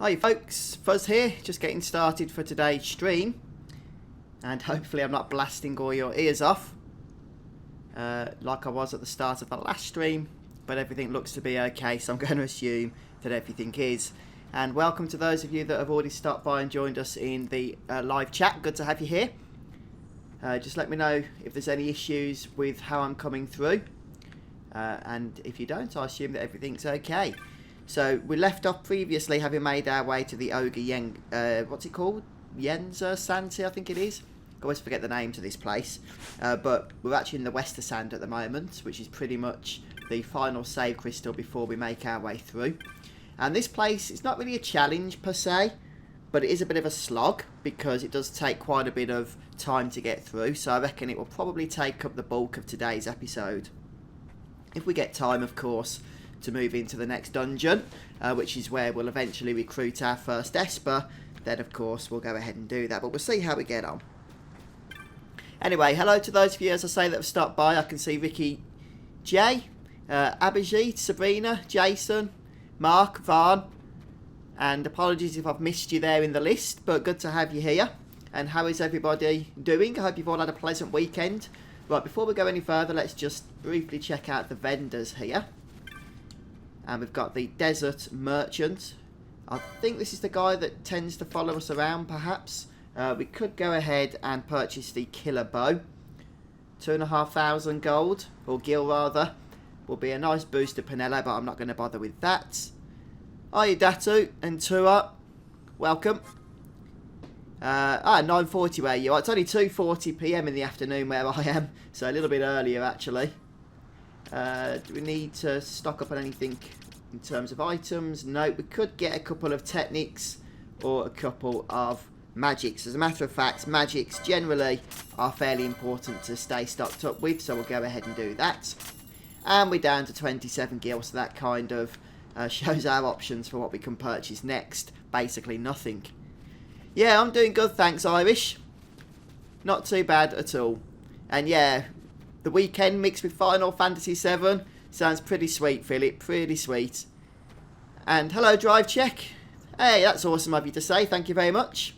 Hi folks, Fuzz here, just getting started for today's stream, and hopefully I'm not blasting all your ears off like I was at the start of the last stream, but everything looks to be okay, so I'm going to assume that everything is. And welcome to those of you that have already stopped by and joined us in the live chat. Good to have you here. Just let me know if there's any issues with how I'm coming through, and if you don't, I assume that everything's okay. So we left off previously having made our way to the ogre what's it called? Yensa, Sandea, I think it is. I always forget the name to this place. But we're actually in the Wester Sand at the moment, which is pretty much the final save crystal before we make our way through. And this place, it's not really a challenge per se, but it is a bit of a slog because it does take quite a bit of time to get through. So I reckon it will probably take up the bulk of today's episode. If we get time, of course, to move into the next dungeon, which is where we'll eventually recruit our first Esper, then of course we'll go ahead and do that, but we'll see how we get on. Anyway, hello to those of you, as I say, that have stopped by. I can see Ricky J, Abhijit, Sabrina, Jason, Mark, Varn, and apologies if I've missed you there in the list, but good to have you here. And how is everybody doing? I hope you've all had a pleasant weekend. Right, before we go any further, let's just briefly check out the vendors here. And we've got the Desert Merchant. I think this is the guy that tends to follow us around, perhaps. We could go ahead and purchase the Killer Bow. 2,500 gold, or gil rather. Will be a nice boost to Penello, but I'm not going to bother with that. Hi, Datu and Tua. Welcome. 9:40 where you are. It's only 2:40 PM in the afternoon where I am, so a little bit earlier actually. Do we need to stock up on anything in terms of items? No, we could get a couple of techniques or a couple of magics. As a matter of fact, magics generally are fairly important to stay stocked up with, so we'll go ahead and do that. And we're down to 27 gil, so that kind of shows our options for what we can purchase next. Basically nothing. Yeah, I'm doing good, thanks, Irish. Not too bad at all. And yeah, the weekend mixed with Final Fantasy XII sounds pretty sweet, Philip. Pretty sweet. And hello, Drive Check. Hey, that's awesome of you to say. Thank you very much.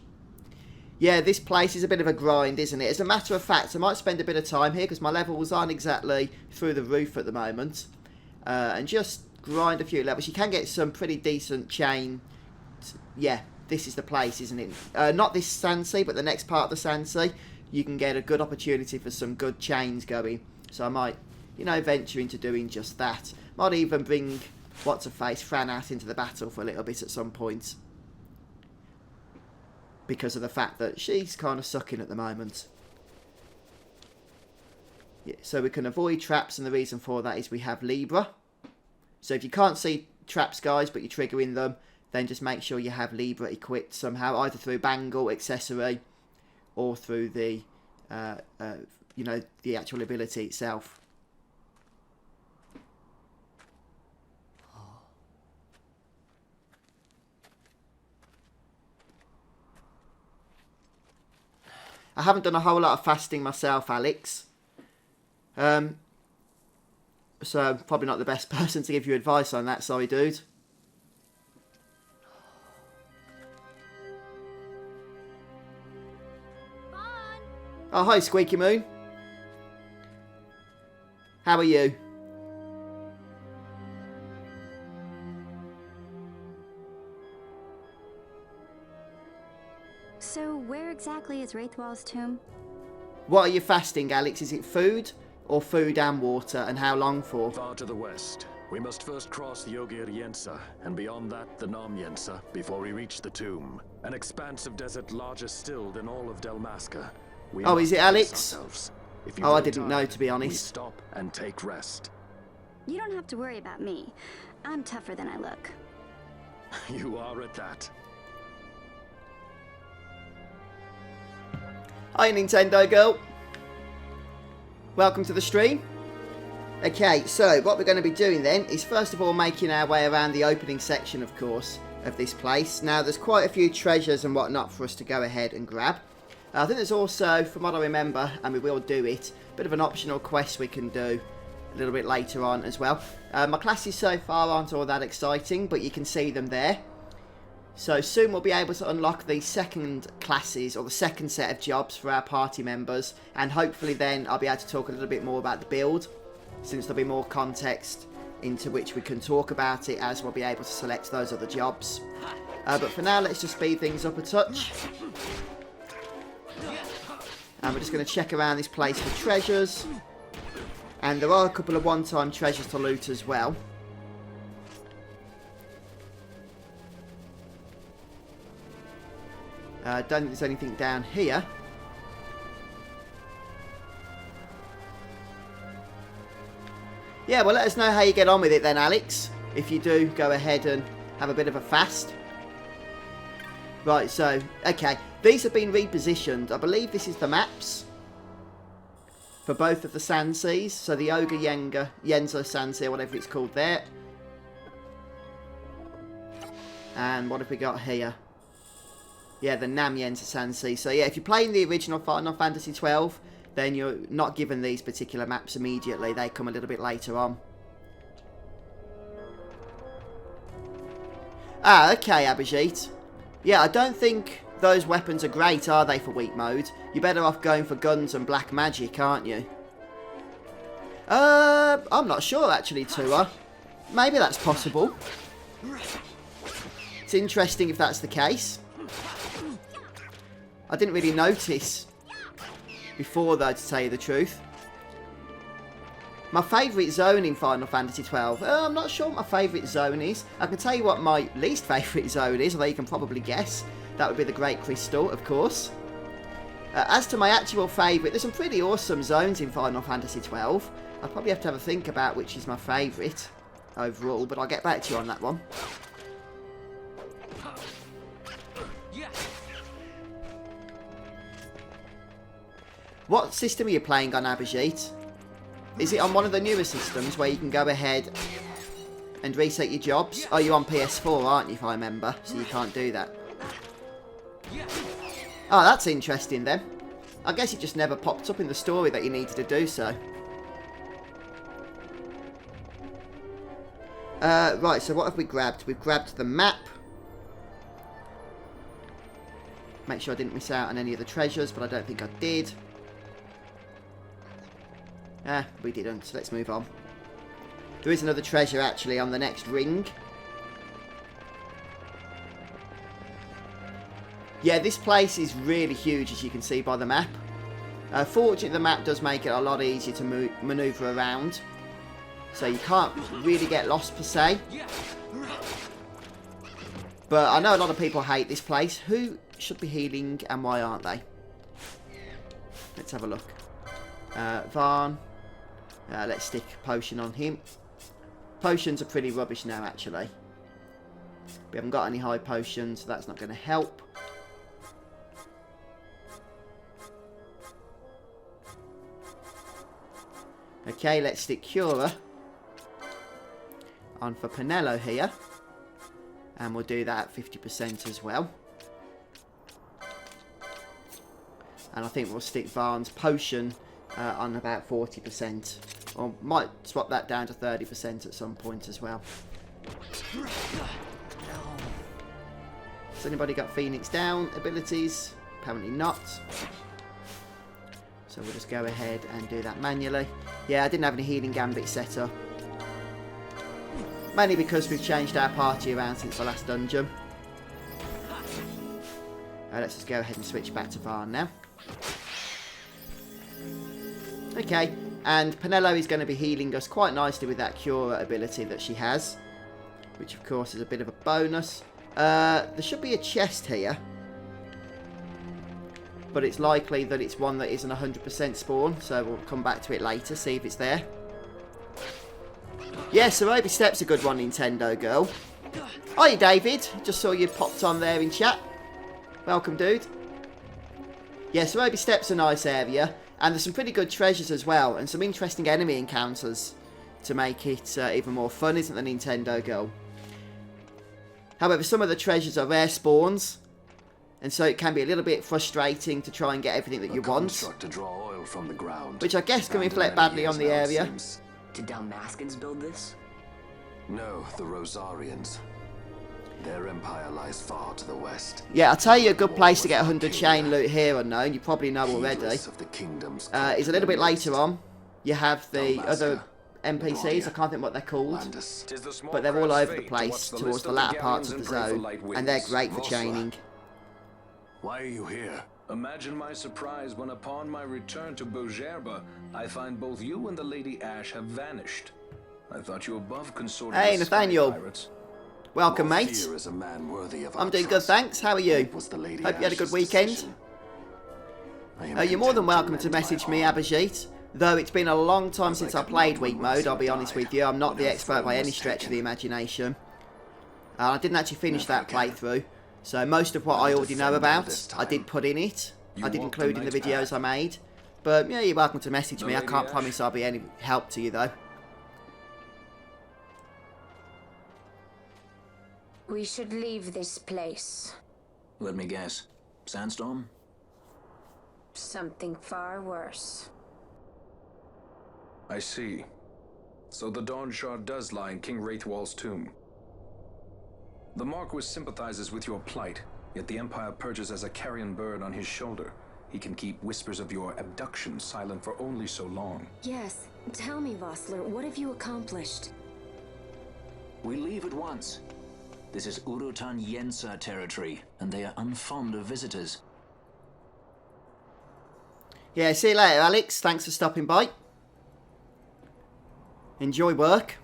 Yeah, this place is a bit of a grind, isn't it? As a matter of fact, I might spend a bit of time here because my levels aren't exactly through the roof at the moment. And just grind a few levels. You can get some pretty decent chain. Yeah, this is the place, isn't it? Not this Sandsea, but the next part of the Sandsea. You can get a good opportunity for some good chains going. So I might, venture into doing just that. Might even bring what's-her-face, Fran, out into the battle for a little bit at some point. Because of the fact that she's kind of sucking at the moment. Yeah, so we can avoid traps, and the reason for that is we have Libra. So if you can't see traps, guys, but you're triggering them, then just make sure you have Libra equipped somehow, either through Bangle, Accessory, or through the, the actual ability itself. I haven't done a whole lot of fasting myself, Alex. So I'm probably not the best person to give you advice on that, sorry, dude. Oh, hi, Squeaky Moon. How are you? So, where exactly is Wraithwall's tomb? What are you fasting, Alex? Is it food or food and water, and how long for? Far to the west. We must first cross the Ogre Yensa, and beyond that the Nam Yensa, before we reach the tomb. An expanse of desert larger still than all of Delmasca. Oh, is it Alex? Oh, I didn't know, to be honest. We stop and take rest. You don't have to worry about me. I'm tougher than I look. You are at that. Hi, Nintendo girl. Welcome to the stream. Okay, so what we're going to be doing then is first of all making our way around the opening section, of course, of this place. Now, there's quite a few treasures and whatnot for us to go ahead and grab. I think there's also, from what I remember, and we will do it, a bit of an optional quest we can do a little bit later on as well. My classes so far aren't all that exciting, but you can see them there. So soon we'll be able to unlock the second classes, or the second set of jobs for our party members, and hopefully then I'll be able to talk a little bit more about the build, since there'll be more context into which we can talk about it as we'll be able to select those other jobs. But for now, let's just speed things up a touch. And we're just going to check around this place for treasures. And there are a couple of one-time treasures to loot as well. Don't think there's anything down here. Yeah, well, let us know how you get on with it then, Alex. If you do, go ahead and have a bit of a fast. Right, so, okay. These have been repositioned. I believe this is the maps for both of the Sand Seas. So the Ogre Yensa Sand Sea, whatever it's called there. And what have we got here? Yeah, the Yensa Sand Sea. So yeah, if you're playing the original Final Fantasy XII, then you're not given these particular maps immediately. They come a little bit later on. Ah, okay, Abhijit. Yeah, I don't think those weapons are great, are they, for weak mode? You're better off going for guns and black magic, aren't you? I'm not sure, actually, Tua. Maybe that's possible. It's interesting if that's the case. I didn't really notice before, though, to tell you the truth. My favourite zone in Final Fantasy XII. I'm not sure what my favourite zone is. I can tell you what my least favourite zone is, although you can probably guess. That would be the Great Crystal, of course. As to my actual favourite, there's some pretty awesome zones in Final Fantasy XII. I'll probably have to have a think about which is my favourite overall, but I'll get back to you on that one. What system are you playing on, Abhijit? Is it on one of the newer systems where you can go ahead and reset your jobs? Oh, you're on PS4, aren't you, if I remember? So you can't do that. Oh, that's interesting then. I guess it just never popped up in the story that you needed to do so. Right, so what have we grabbed? We've grabbed the map. Make sure I didn't miss out on any of the treasures, but I don't think I did. Ah, we didn't, so let's move on. There is another treasure, actually, on the next ring. Yeah, this place is really huge, as you can see by the map. Fortunately, the map does make it a lot easier to manoeuvre around. So you can't really get lost, per se. But I know a lot of people hate this place. Who should be healing, and why aren't they? Let's have a look. Varn. Let's stick potion on him. Potions are pretty rubbish now, actually. We haven't got any high potions, so that's not going to help. Okay, let's stick Cura on for Pinello here. And we'll do that at 50% as well. And I think we'll stick Varn's potion on about 40%. Or might swap that down to 30% at some point as well. Has anybody got Phoenix down abilities? Apparently not. So we'll just go ahead and do that manually. Yeah, I didn't have any healing gambit set up. Mainly because we've changed our party around since the last dungeon. Let's just go ahead and switch back to Varn now. Okay, and Pinello is going to be healing us quite nicely with that Cura ability that she has. Which, of course, is a bit of a bonus. There should be a chest here. But it's likely that it's one that isn't 100% spawn. So we'll come back to it later, see if it's there. Yes, yeah, Arubi Step's a good one, Nintendo girl. Hi, David. Just saw you popped on there in chat. Welcome, dude. Yes, Arubi Step's a nice area. And there's some pretty good treasures as well. And some interesting enemy encounters to make it even more fun, isn't the Nintendo girl? However, some of the treasures are rare spawns. And so it can be a little bit frustrating to try and get everything that you want. To draw oil from the ground. Which I guess can reflect badly on the area. Did Dalmaskins build this? No, the Rosarians. Their empire lies far to the west. Yeah, I'll tell you a good place to get 100 chain loot here, Unknown. You probably know already. It's a little bit later on. You have the other NPCs, I can't think what they're called. But they're all over the place towards the latter parts of the zone. And they're great for chaining. Why are you here? Imagine my surprise when upon my return to Bogerba, I find both you and the Lady Ash have vanished. I thought you above consorting Hey, with Nathaniel. pirates. Welcome, mate. I'm doing good, thanks. How are you? Hope you had a good weekend. You're more than welcome to message me, Abhijit. Though it's been a long time since I played week mode, I'll be honest with you. I'm not the expert by any stretch of the imagination. I didn't actually finish that playthrough. So most of what I already know about, I did put in it. I did include in the videos I made. But yeah, you're welcome to message me. I can't promise I'll be any help to you though. We should leave this place. Let me guess. Sandstorm? Something far worse. I see. So the Dawn Shard does lie in King Wraithwall's tomb. The Marquis sympathizes with your plight, yet the Empire perches as a carrion bird on his shoulder. He can keep whispers of your abduction silent for only so long. Yes. Tell me, Vossler, what have you accomplished? We leave at once. This is Urutan Yensa territory, and they are unfond of visitors. Yeah, see you later, Alex. Thanks for stopping by. Enjoy work.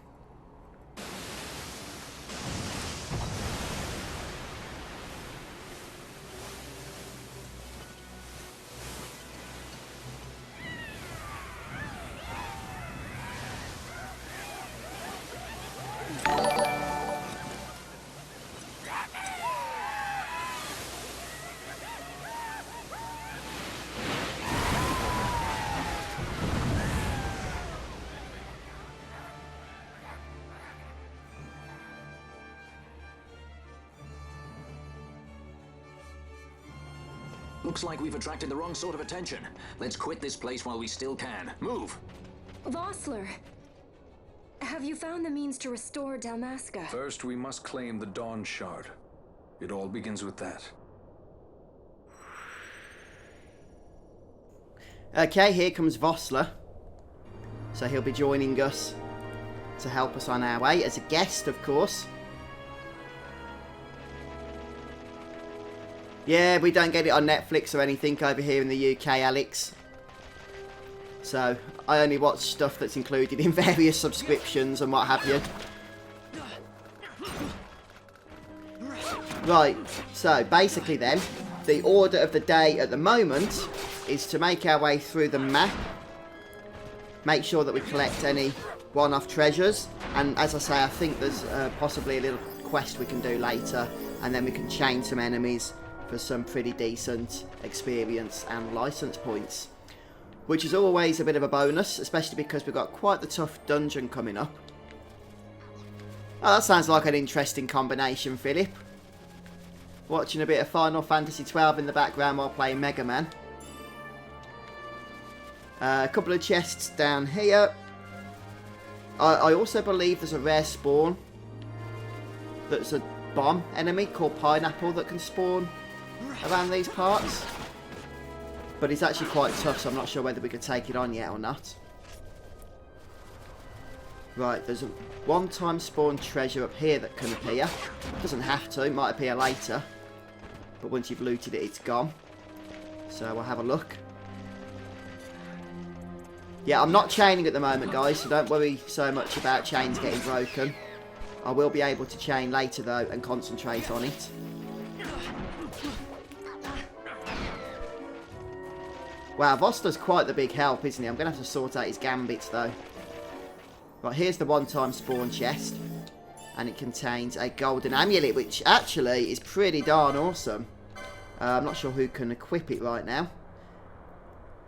Looks like we've attracted the wrong sort of attention. Let's quit this place while we still can. Move! Vossler! Have you found the means to restore Dalmasca? First, we must claim the Dawn Shard. It all begins with that. Okay, here comes Vossler. So he'll be joining us to help us on our way, as a guest, of course. Yeah, we don't get it on Netflix or anything over here in the UK, Alex. So, I only watch stuff that's included in various subscriptions and what have you. Right, so basically then, the order of the day at the moment is to make our way through the map. Make sure that we collect any one-off treasures. And as I say, I think there's possibly a little quest we can do later. And then we can chain some enemies for some pretty decent experience and license points, which is always a bit of a bonus, especially because we've got quite the tough dungeon coming up. Oh, that sounds like an interesting combination, Philip. Watching a bit of Final Fantasy XII in the background while playing Mega Man. A couple of chests down here. I also believe there's a rare spawn that's a bomb enemy called Pineapple that can spawn around these parts, but it's actually quite tough, so I'm not sure whether we could take it on yet or not. Right, there's a one-time spawn treasure up here that can appear. Doesn't have to, it might appear later, but once you've looted it, it's gone. So we'll have a look. Yeah, I'm not chaining at the moment, guys, so don't worry so much about chains getting broken. I will be able to chain later though and concentrate on it. Wow, Vossler's quite the big help, isn't he? I'm going to have to sort out his gambits, though. Right, here's the one-time spawn chest. And it contains a golden amulet, which actually is pretty darn awesome. I'm not sure who can equip it right now.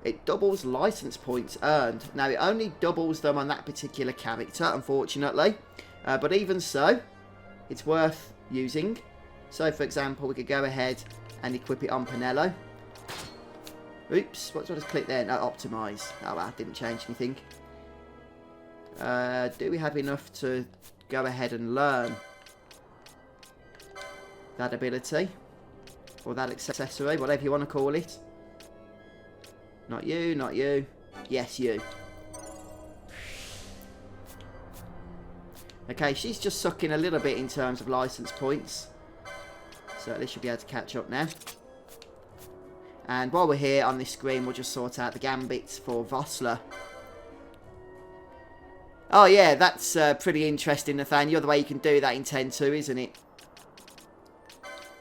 It doubles license points earned. Now, it only doubles them on that particular character, unfortunately. But even so, it's worth using. So, for example, we could go ahead and equip it on Pinello. Oops, what did I just click there? No, optimise. Oh, well, didn't change anything. Do we have enough to go ahead and learn? that ability. Or that accessory, whatever you want to call it. Not you, not you. Yes, you. Okay, she's just sucking a little bit in terms of license points. So at least she'll be able to catch up now. And while we're here on this screen, we'll just sort out the gambits for Vossler. Oh yeah, that's pretty interesting, Nathaniel, the way you can do that in 10.2, isn't it?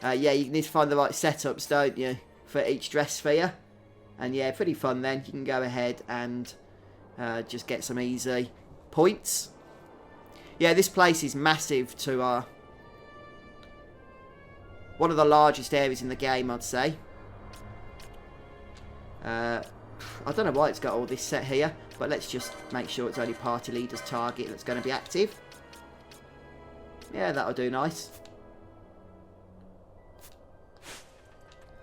Yeah, you need to find the right setups, don't you, for each dress sphere. And yeah, pretty fun then. You can go ahead and just get some easy points. Yeah, this place is massive to one of the largest areas in the game, I'd say. I don't know why it's got all this set here, but let's just make sure it's only party leader's target that's going to be active. Yeah, that'll do nice.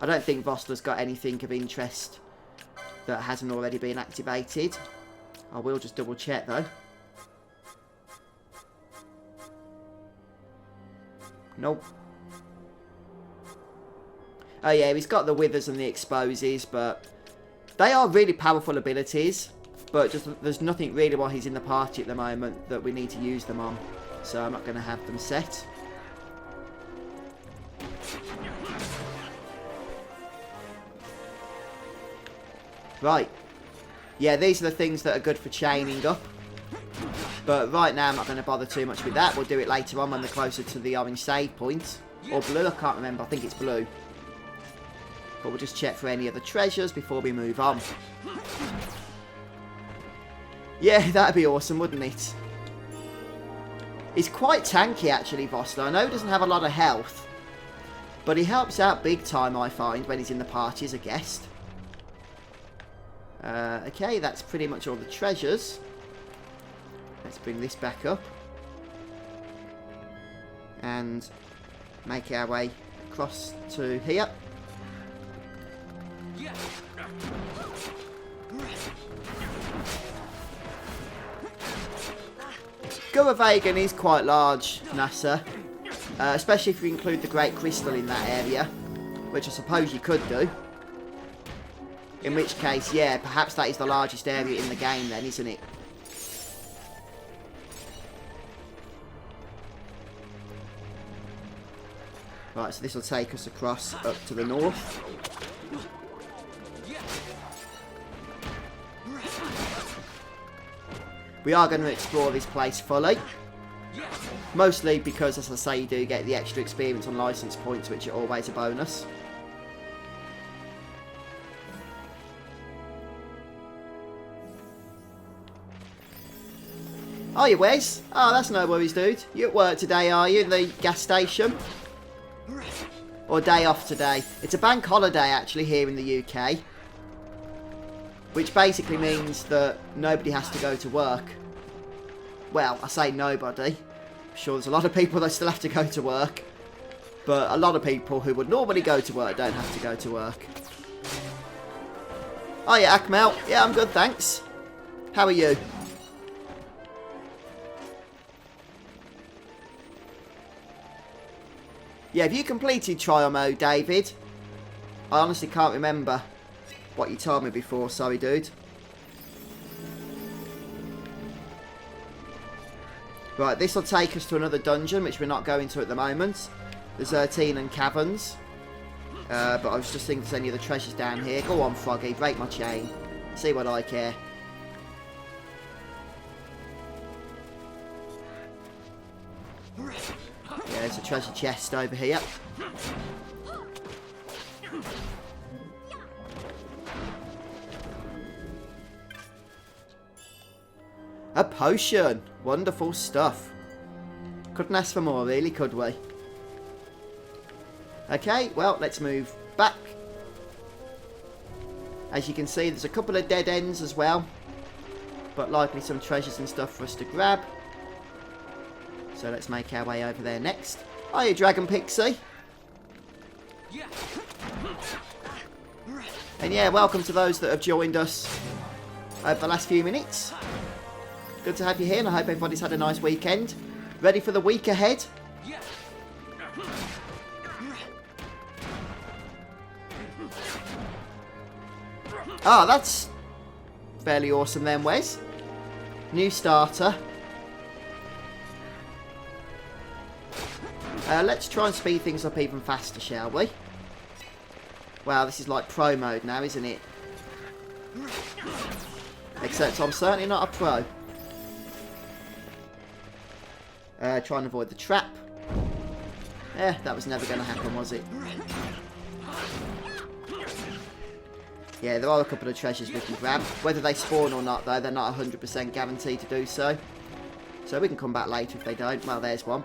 I don't think Vossler's got anything of interest that hasn't already been activated. I will just double check though. Nope. Oh yeah, he's got the withers and the exposes, but they are really powerful abilities. But just there's nothing really while he's in the party at the moment that we need to use them on. So I'm not going to have them set. Right. Yeah, these are the things that are good for chaining up. But right now I'm not going to bother too much with that. We'll do it later on when we're closer to the orange save point. Or blue, I can't remember. I think it's blue. But we'll just check for any other treasures before we move on. Yeah, that'd be awesome, wouldn't it? He's quite tanky actually, Vossler. I know he doesn't have a lot of health. But he helps out big time, I find, when he's in the party as a guest. Okay, that's pretty much all the treasures. Let's bring this back up. And make our way across to here. Guravagan is quite large, NASA. Especially if you include the Great Crystal in that area. Which I suppose you could do. In which case, yeah, perhaps that is the largest area in the game then, isn't it? Right, so this will take us across up to the north. We are going to explore this place fully. Mostly because, as I say, you do get the extra experience on license points, which are always a bonus. Are you, Wes? Oh, that's no worries, dude. You at work today, are you? In the gas station? Or day off today? It's a bank holiday, actually, here in the UK. Which basically means that nobody has to go to work. Well, I say nobody. I'm sure there's a lot of people that still have to go to work. But a lot of people who would normally go to work don't have to go to work. Oh yeah, Akmel. Yeah, I'm good, thanks. How are you? Yeah, have you completed trial mode, David? I honestly can't remember what you told me before. Sorry, dude. Right, this will take us to another dungeon, which we're not going to at the moment. The Zertinan Caverns. But I was just thinking if there's any other treasures down here. Go on, Froggy, break my chain. See what I care. Yeah, there's a treasure chest over here. A potion. Wonderful stuff. Couldn't ask for more, really, could we? Okay, well, let's move back. As you can see, there's a couple of dead ends as well. But likely some treasures and stuff for us to grab. So let's make our way over there next. Hiya, Dragon Pixie. And yeah, welcome to those that have joined us over the last few minutes. Good to have you here, and I hope everybody's had a nice weekend. Ready for the week ahead? Oh, that's fairly awesome then, Wes. New starter. Let's try and speed things up even faster, shall we? Wow, this is like pro mode now, isn't it? Except I'm certainly not a pro. Try and avoid the trap. That was never going to happen, was it? Yeah, there are a couple of treasures we can grab. Whether they spawn or not, though, they're not 100% guaranteed to do so. So we can come back later if they don't. Well, there's one.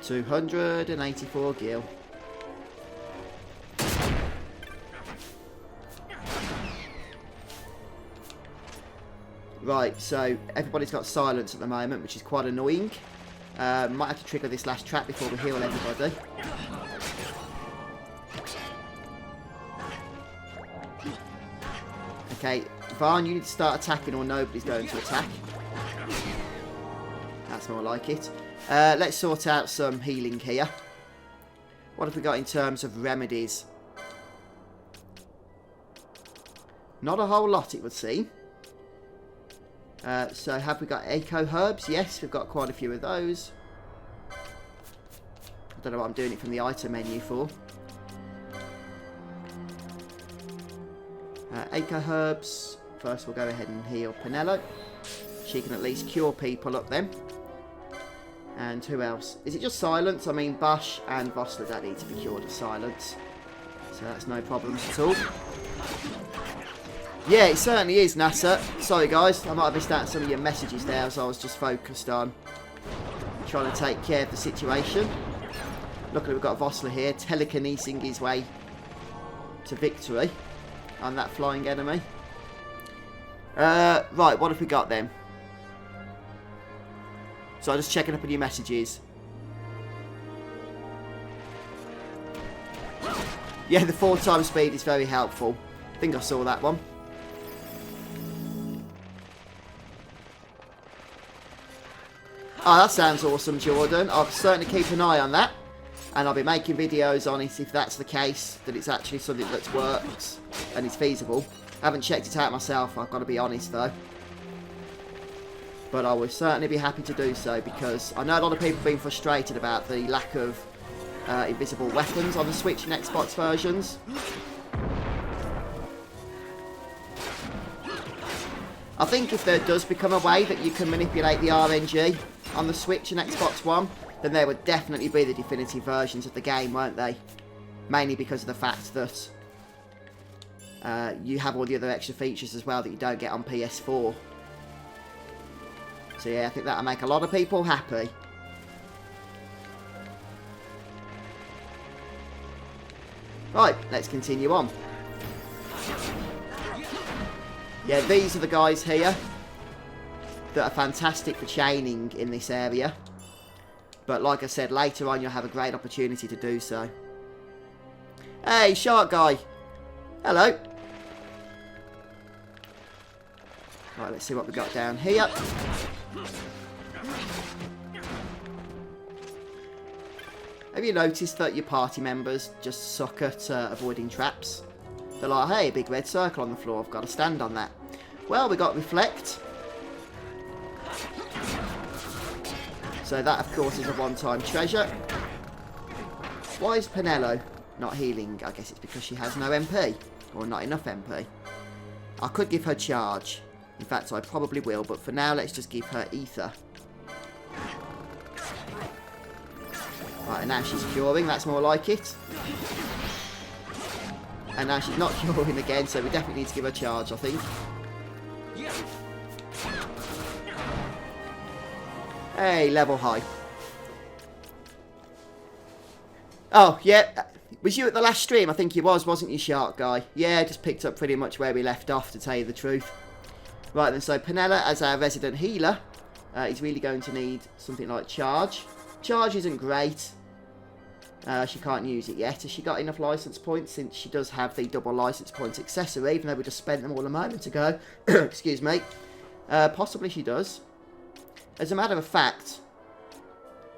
284 gil. Right, so everybody's got silence at the moment, which is quite annoying. Might have to trigger this last trap before we heal everybody. Okay, Varn, you need to start attacking or nobody's going to attack. That's more like it. Let's sort out some healing here. What have we got in terms of remedies? Not a whole lot, it would seem. So have we got eco herbs? Yes, we've got quite a few of those. I don't know what I'm doing it from the item menu for. Eco herbs. First we'll go ahead and heal Penelo. She can at least cure people up then. And who else? Is it just silence? I mean, Bosch and Vossler don't need to be cured of silence. So that's no problems at all. Yeah, it certainly is, NASA. Sorry, guys. I might have missed out some of your messages there as I was just focused on trying to take care of the situation. Luckily, we've got Vossler here, telekinesing his way to victory on that flying enemy. Right, what have we got then? So I'm just checking up on your messages. Yeah, the 4x speed is very helpful. I think I saw that one. Oh, that sounds awesome, Jordan. I'll certainly keep an eye on that. And I'll be making videos on it if that's the case, that it's actually something that works and is feasible. I haven't checked it out myself, I've got to be honest though. But I will certainly be happy to do so because I know a lot of people have been frustrated about the lack of invisible weapons on the Switch and Xbox versions. I think if there does become a way that you can manipulate the RNG on the Switch and Xbox One, then there would definitely be the definitive versions of the game, won't they? Mainly because of the fact that you have all the other extra features as well that you don't get on PS4. So yeah, I think that'll make a lot of people happy. Right, let's continue on. Yeah, these are the guys here that are fantastic for chaining in this area. But like I said, later on you'll have a great opportunity to do so. Hey, shark guy. Hello. Right, let's see what we got down here. Have you noticed that your party members just suck at avoiding traps? They're like, hey, big red circle on the floor, I've got to stand on that. Well, we got Reflect. So that, of course, is a one-time treasure. Why is Penelo not healing? I guess it's because she has no MP. Or not enough MP. I could give her charge. In fact, I probably will. But for now, let's just give her ether. Right, and now she's curing. That's more like it. And now she's not curing again, so we definitely need to give her charge, I think. Hey, level high. Oh, yeah. Was you at the last stream? I think you was, wasn't you, Shark Guy? Yeah, just picked up pretty much where we left off, to tell you the truth. Right then, so Penelo, as our resident healer, is really going to need something like charge. Charge isn't great. She can't use it yet. Has she got enough license points, since she does have the double license points accessory, even though we just spent them all a moment ago? Excuse me. Possibly she does. As a matter of fact,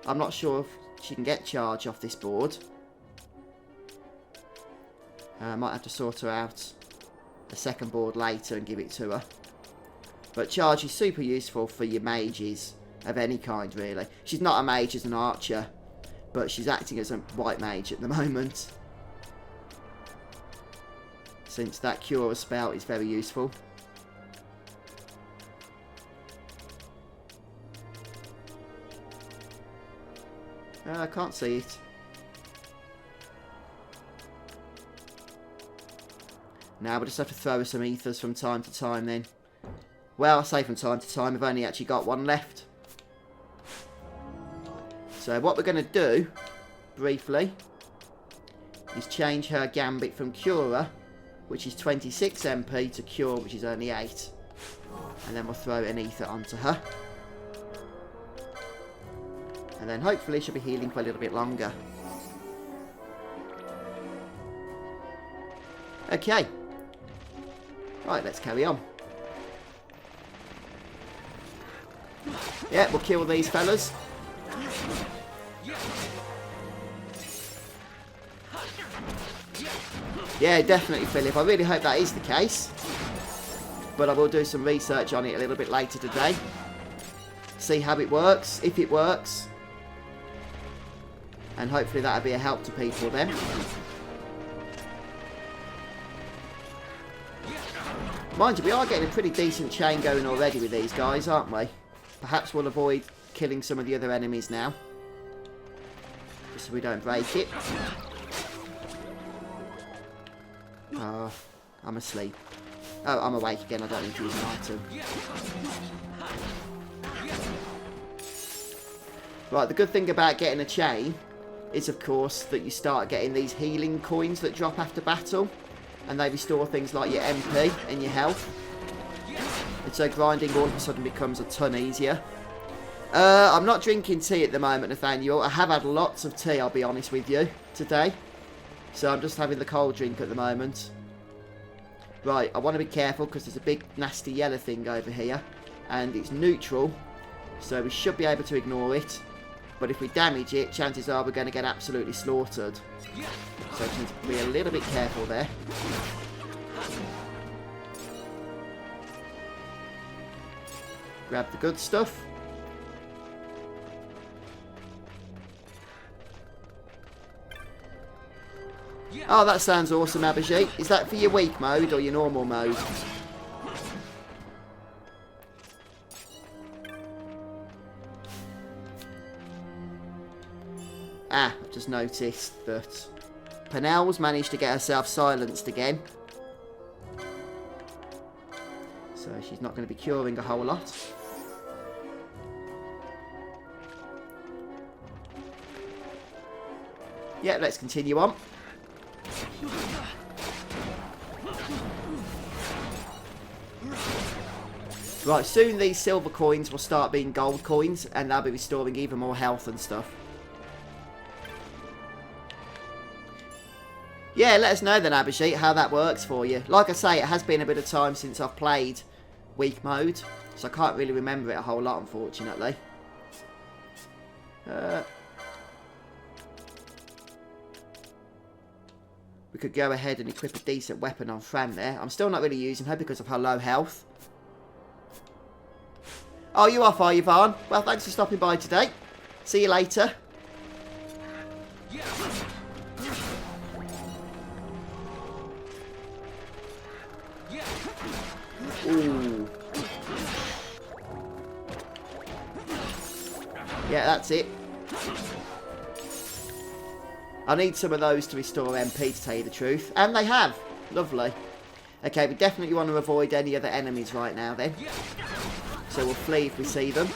I'm not sure if she can get charge off this board. I might have to sort her out a second board later and give it to her. But charge is super useful for your mages of any kind, really. She's not a mage, she's an archer, but she's acting as a white mage at the moment, since that cure spell is very useful. I can't see it. Now we'll just have to throw her some ethers from time to time then. Well, I say from time to time, I've only actually got one left. So what we're going to do, briefly, is change her gambit from Curer, which is 26 MP, to Cure, which is only 8. And then we'll throw an ether onto her. And then hopefully she'll be healing for a little bit longer. Okay. Right, let's carry on. Yeah, we'll kill these fellas. Yeah, definitely, Philip. I really hope that is the case. But I will do some research on it a little bit later today. See how it works, if it works. And hopefully that'll be a help to people then. Mind you, we are getting a pretty decent chain going already with these guys, aren't we? Perhaps we'll avoid killing some of the other enemies now, just so we don't break it. Oh, I'm asleep. Oh, I'm awake again. I don't need to use an item. Right, the good thing about getting a chain is, of course, that you start getting these healing coins that drop after battle. And they restore things like your MP and your health. And so grinding all of a sudden becomes a ton easier. I'm not drinking tea at the moment, Nathaniel. I have had lots of tea, I'll be honest with you, today. So I'm just having the cold drink at the moment. Right, I want to be careful because there's a big nasty yellow thing over here. And it's neutral, so we should be able to ignore it. But if we damage it, chances are we're going to get absolutely slaughtered. So I just need to be a little bit careful there. Grab the good stuff. Oh, that sounds awesome, Abhijit. Is that for your weak mode or your normal mode? Ah, I've just noticed that Pennell's managed to get herself silenced again. So she's not going to be curing a whole lot. Yeah, let's continue on. Right, soon these silver coins will start being gold coins, and they'll be restoring even more health and stuff. Yeah, let us know then, Abhijit, how that works for you. Like I say, it has been a bit of time since I've played weak mode, so I can't really remember it a whole lot, unfortunately. We could go ahead and equip a decent weapon on Fran there. I'm still not really using her because of her low health. Oh, you off, are you, Varn? Well, thanks for stopping by today. See you later. Ooh. Yeah, that's it. I need some of those to restore MP, to tell you the truth. And they have. Lovely. Okay, we definitely want to avoid any other enemies right now then. So we'll flee if we see them.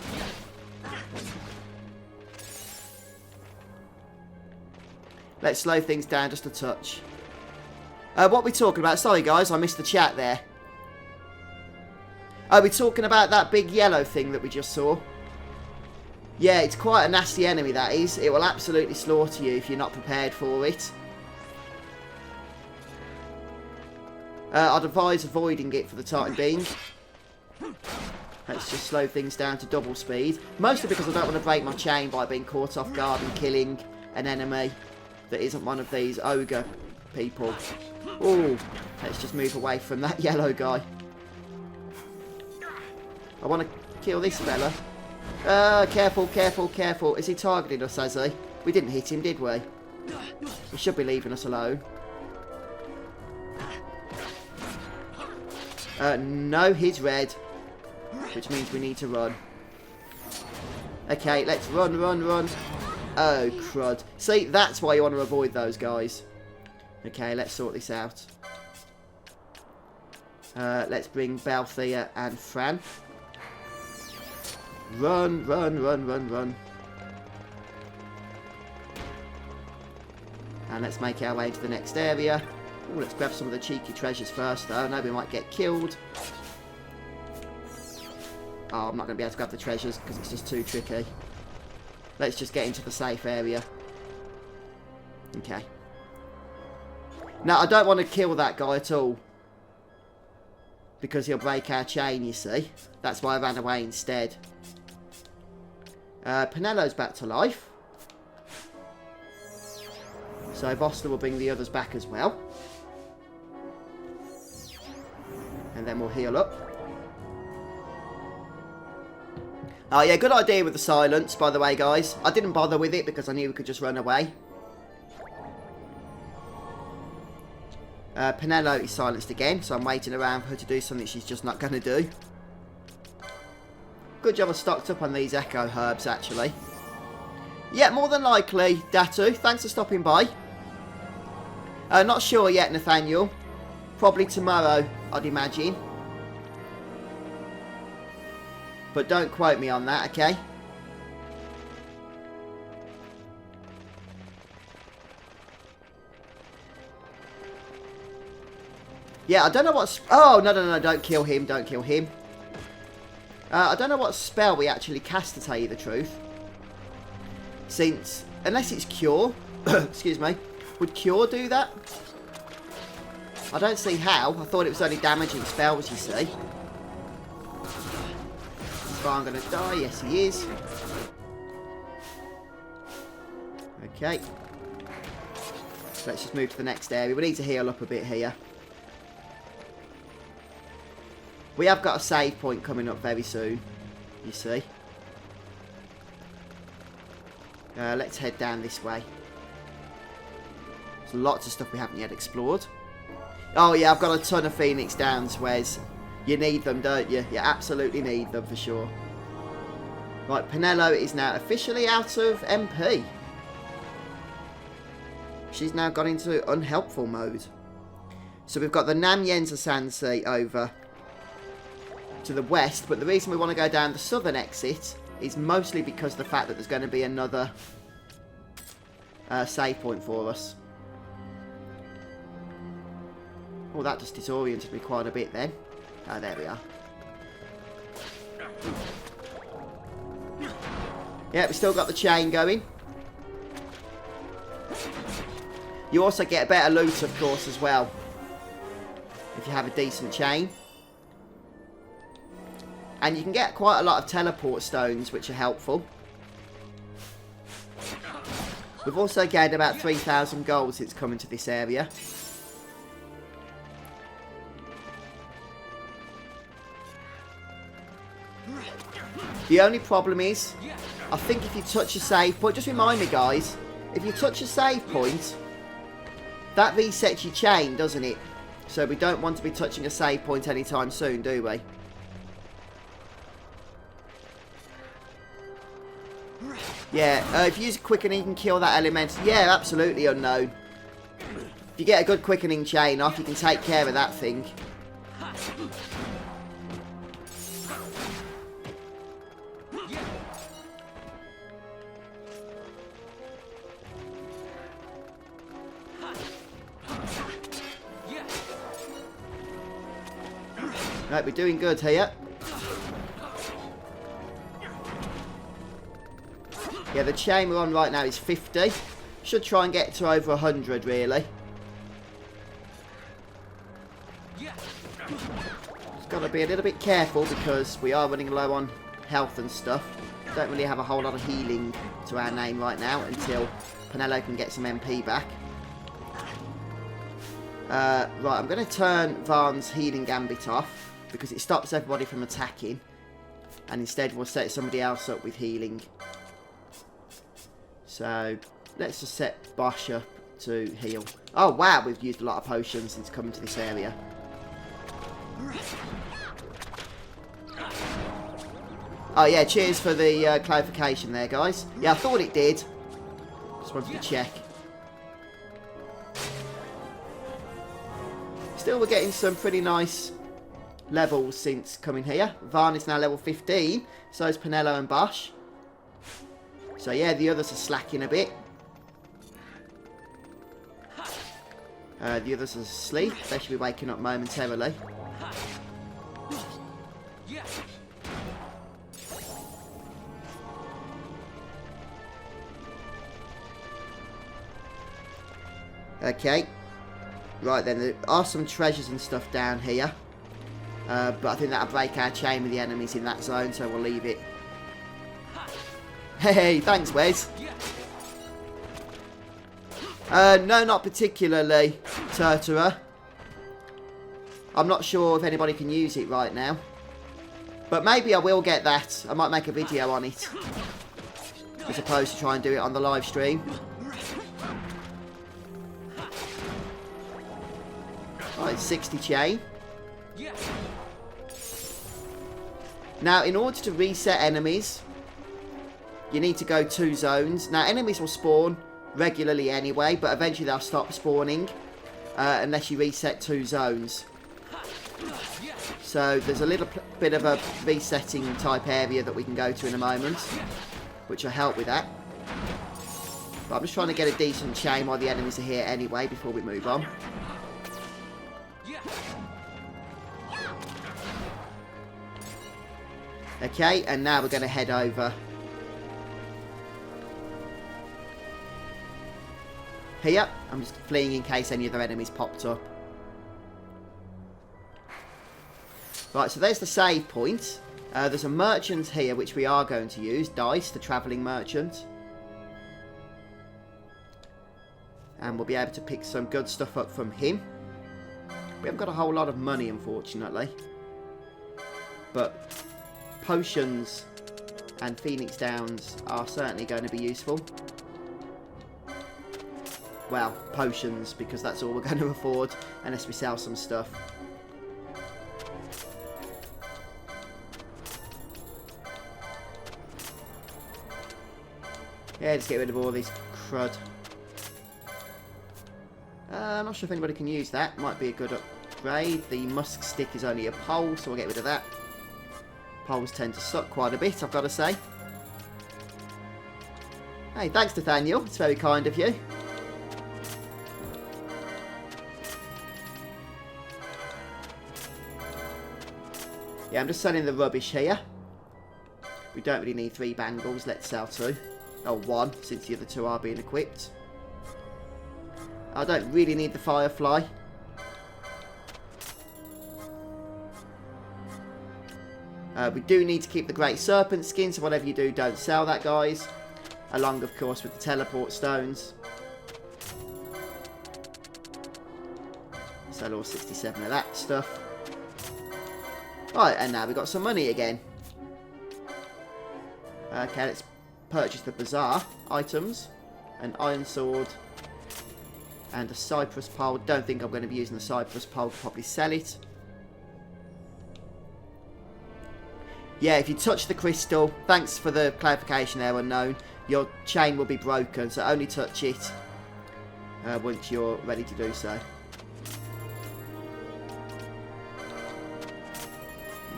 Let's slow things down just a touch. What are we talking about? Sorry guys, I missed the chat there. Are we talking about that big yellow thing that we just saw? Yeah, it's quite a nasty enemy, that is. It will absolutely slaughter you if you're not prepared for it. I'd advise avoiding it for the time being. Let's just slow things down to double speed. Mostly because I don't want to break my chain by being caught off guard and killing an enemy that isn't one of these ogre people. Oh, let's just move away from that yellow guy. I want to kill this fella. Careful, careful, careful. Is he targeting us, has he? We didn't hit him, did we? He should be leaving us alone. No, he's red. Which means we need to run. Okay, let's run, run, run. Oh, crud. See, that's why you want to avoid those guys. Okay, let's sort this out. Let's bring Balthea and Fran. Run, run, run, run, run. And let's make our way to the next area. Ooh, let's grab some of the cheeky treasures first, though. I know we might get killed. Oh, I'm not going to be able to grab the treasures because it's just too tricky. Let's just get into the safe area. Okay. Now, I don't want to kill that guy at all. Because he'll break our chain, you see. That's why I ran away instead. Penello's back to life. So Voster will bring the others back as well. And then we'll heal up. Oh yeah, good idea with the silence, by the way, guys. I didn't bother with it because I knew we could just run away. Penello is silenced again, so I'm waiting around for her to do something she's just not going to do. Good job I stocked up on these echo herbs, actually. Yeah, more than likely, Datu. Thanks for stopping by. Not sure yet, Nathaniel. Probably tomorrow, I'd imagine. But don't quote me on that, okay? Yeah, I don't know what's... Oh, no, no, no, don't kill him, don't kill him. I don't know what spell we actually cast, to tell you the truth. Since, unless it's Cure, excuse me, would Cure do that? I don't see how. I thought it was only damaging spells, you see. Is Barn going to die? Yes, he is. Okay. Let's just move to the next area. We need to heal up a bit here. We have got a save point coming up very soon, you see. Let's head down this way. There's lots of stuff we haven't yet explored. Oh yeah, I've got a ton of Phoenix Downs, Wes. You need them, don't you? You absolutely need them for sure. Right, Penello is now officially out of MP. She's now gone into unhelpful mode. So we've got the Yensa Sandea over to the west, but the reason we want to go down the southern exit is mostly because of the fact that there's going to be another save point for us. Oh, that just disoriented me quite a bit then. Oh, there we are. Yeah, we still got the chain going. You also get a better loot, of course, as well, if you have a decent chain. And you can get quite a lot of teleport stones, which are helpful. We've also gained about 3,000 gold since coming to this area. The only problem is, I think if you touch a save point, just remind me guys, if you touch a save point, that resets your chain, doesn't it? So we don't want to be touching a save point anytime soon, do we? Yeah, if you use a quickening, you can kill that element. Yeah, absolutely, Unknown. If you get a good quickening chain off, you can take care of that thing. Right, we're doing good here. Yeah, the chain we're on right now is 50. Should try and get to over 100, really. Just got to be a little bit careful because we are running low on health and stuff. Don't really have a whole lot of healing to our name right now until Penello can get some MP back. Right, I'm going to turn Varn's healing gambit off because it stops everybody from attacking. And instead we'll set somebody else up with healing. So, let's just set Bosch up to heal. Oh, wow, we've used a lot of potions since coming to this area. Oh, yeah, cheers for the clarification there, guys. Yeah, I thought it did. Just wanted to check. Still, we're getting some pretty nice levels since coming here. Varn is now level 15. So is Penello and Bosch. So, yeah, the others are slacking a bit. The others are asleep. They should be waking up momentarily. Okay. Right then, there are some treasures and stuff down here. But I think that'll break our chain with the enemies in that zone, so we'll leave it. Hey, thanks, Wes. No, not particularly, Turtura. I'm not sure if anybody can use it right now. But maybe I will get that. I might make a video on it. As opposed to try and do it on the live stream. Right, 60 chain. Now, in order to reset enemies, you need to go 2 zones. Now, enemies will spawn regularly anyway, but eventually they'll stop spawning unless you reset 2 zones. So there's a little bit of a resetting type area that we can go to in a moment, which will help with that. But I'm just trying to get a decent chain while the enemies are here anyway before we move on. Okay, and now we're going to head over here. I'm just fleeing in case any other enemies popped up. Right, so there's the save point. There's a merchant here which we are going to use. Dice, the travelling merchant. And we'll be able to pick some good stuff up from him. We haven't got a whole lot of money, unfortunately. But potions and Phoenix Downs are certainly going to be useful. Well, potions, because that's all we're going to afford unless we sell some stuff. Yeah, just get rid of all this crud. I'm not sure if anybody can use that. Might be a good upgrade. The musk stick is only a pole, so we'll get rid of that. Poles tend to suck quite a bit, I've got to say. Hey, thanks, Nathaniel. It's very kind of you. Yeah, I'm just selling the rubbish here. We don't really need 3 bangles. Let's sell 2. Oh, 1, since the other 2 are being equipped. I don't really need the Firefly. We do need to keep the Great Serpent skin, so whatever you do, don't sell that, guys. Along, of course, with the teleport stones. Sell all 67 of that stuff. Right, and now we've got some money again. Okay, let's purchase the bazaar items. An iron sword. And a cypress pole. Don't think I'm going to be using the cypress pole to probably sell it. Yeah, if you touch the crystal, thanks for the clarification there, Unknown, your chain will be broken, so only touch it once you're ready to do so.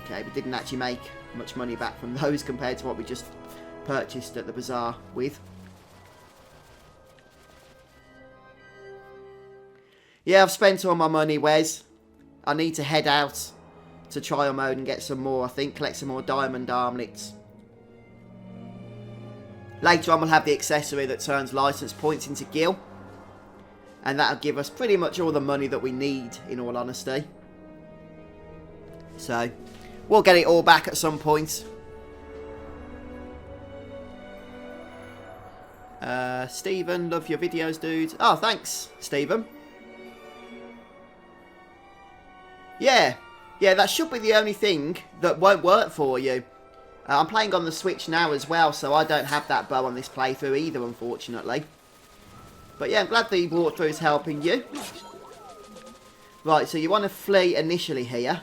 Okay, we didn't actually make much money back from those compared to what we just purchased at the bazaar with. Yeah, I've spent all my money, Wes. I need to head out to trial mode and get some more, I think. Collect some more diamond armlets. Later on we'll have the accessory that turns license points into gil. And that'll give us pretty much all the money that we need, in all honesty. So, we'll get it all back at some point. Stephen, love your videos, dude. Oh, thanks, Stephen. Yeah, that should be the only thing that won't work for you. I'm playing on the Switch now as well, so I don't have that bow on this playthrough either, unfortunately. But yeah, I'm glad the walkthrough is helping you. Right, so you want to flee initially here.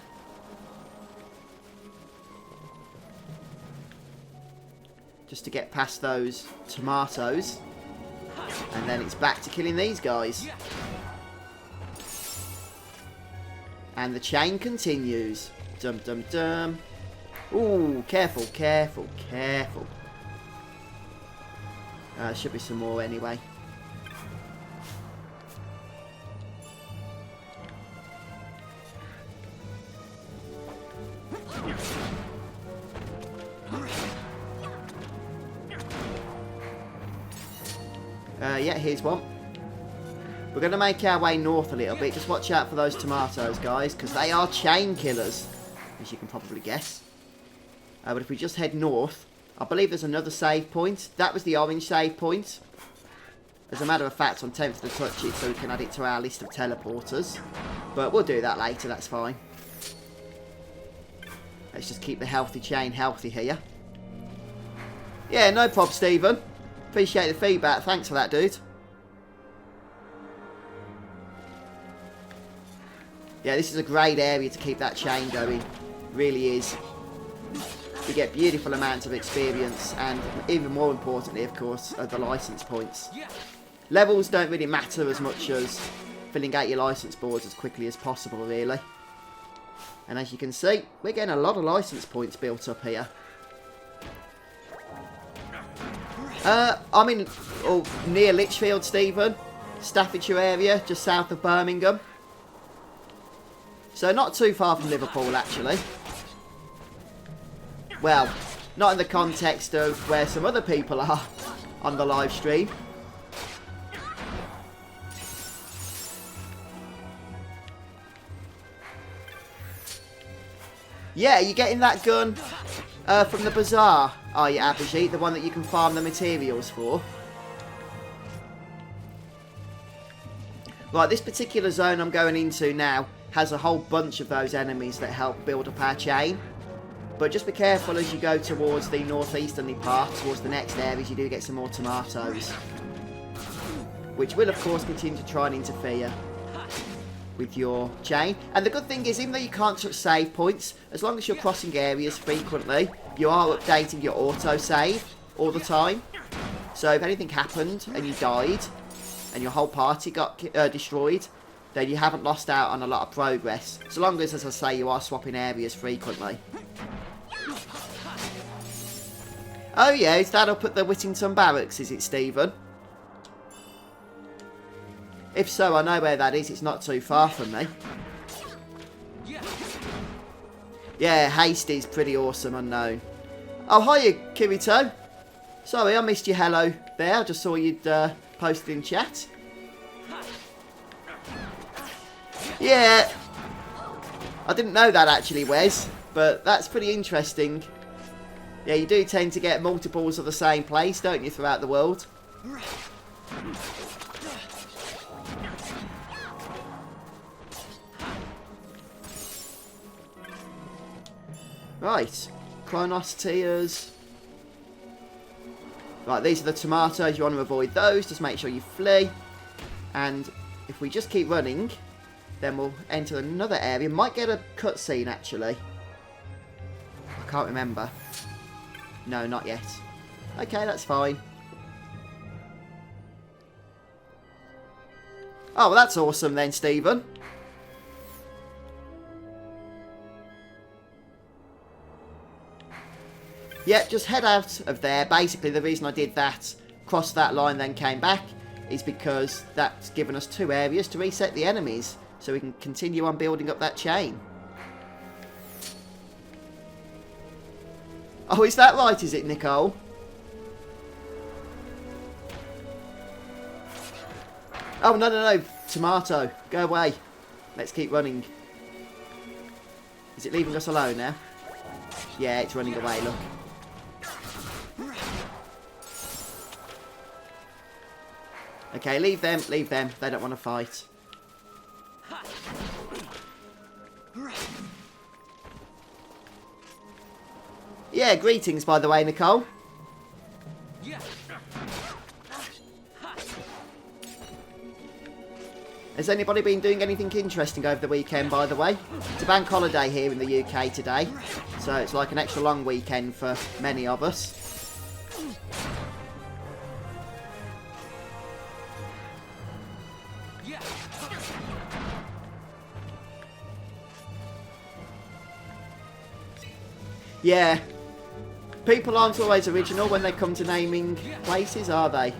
Just to get past those tomatoes. And then it's back to killing these guys. And the chain continues. Dum dum dum. Ooh, careful, careful, careful. There should be some more anyway. Yeah, here's one. We're going to make our way north a little bit. Just watch out for those tomatoes, guys, because they are chain killers, as you can probably guess. But if we just head north, I believe there's another save point. That was the orange save point. As a matter of fact, I'm tempted to touch it so we can add it to our list of teleporters. But we'll do that later, that's fine. Let's just keep the healthy chain healthy here. Yeah, no prob, Stephen. Appreciate the feedback. Thanks for that, dude. Yeah, this is a great area to keep that chain going. Really is. You get beautiful amounts of experience and, even more importantly, of course, the license points. Levels don't really matter as much as filling out your license boards as quickly as possible, really. And as you can see, we're getting a lot of license points built up here. I'm in near Lichfield, Stephen. Staffordshire area, just south of Birmingham. So not too far from Liverpool, actually. Well, not in the context of where some other people are on the live stream. Yeah, you're getting that gun from the bazaar, are you, Abhijit? The one that you can farm the materials for. Right, this particular zone I'm going into now has a whole bunch of those enemies that help build up our chain. But just be careful as you go towards the northeasterly part, towards the next areas, you do get some more tomatoes. Which will, of course, continue to try and interfere with your chain. And the good thing is, even though you can't touch save points, as long as you're crossing areas frequently, you are updating your autosave all the time. So if anything happened and you died, and your whole party got destroyed, then you haven't lost out on a lot of progress. So long as I say, you are swapping areas frequently. Oh yeah, is that up at the Whittington Barracks, is it, Stephen? If so, I know where that is. It's not too far from me. Yeah, Hasty's pretty awesome, unknown. Oh, hiya, Kirito. Sorry, I missed your hello there. I just saw you'd posted in chat. Yeah. I didn't know that, actually, Wes. But that's pretty interesting. Yeah, you do tend to get multiples of the same place, don't you, throughout the world? Right. Kronos tears. Right, these are the tomatoes. You want to avoid those. Just make sure you flee. And if we just keep running, then we'll enter another area. Might get a cutscene, actually. I can't remember. No, not yet. Okay, that's fine. Oh, well, that's awesome then, Stephen. Yep, just head out of there. Basically, the reason I did that, crossed that line, then came back, is because that's given us 2 areas to reset the enemies, so we can continue on building up that chain. Oh, is that right, is it, Nicole? Oh, no, no, no. Tomato. Go away. Let's keep running. Is it leaving us alone now? Yeah, it's running away, look. Okay, leave them, leave them. They don't want to fight. Yeah, greetings, by the way, Nicole. Has anybody been doing anything interesting over the weekend, by the way? It's a bank holiday here in the UK today, so it's like an extra long weekend for many of us. Yeah, people aren't always original when they come to naming places, are they?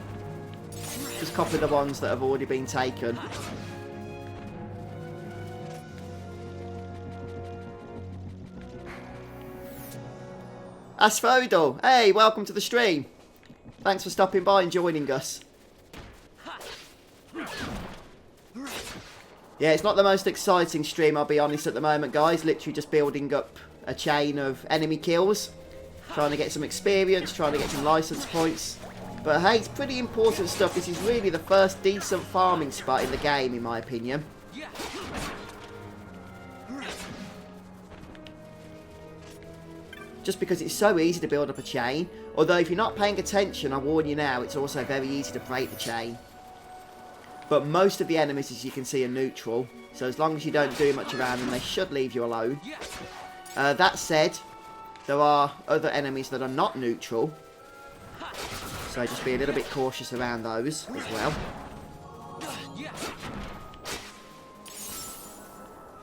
Just copy the ones that have already been taken. Asphodel, hey, welcome to the stream. Thanks for stopping by and joining us. Yeah, it's not the most exciting stream, I'll be honest, at the moment, guys. Literally just building up a chain of enemy kills. Trying to get some experience, trying to get some license points. But hey, it's pretty important stuff. This is really the first decent farming spot in the game, in my opinion. Just because it's so easy to build up a chain. Although if you're not paying attention, I warn you now, it's also very easy to break the chain. But most of the enemies, as you can see, are neutral. So as long as you don't do much around them, they should leave you alone. That said, there are other enemies that are not neutral. So just be a little bit cautious around those as well.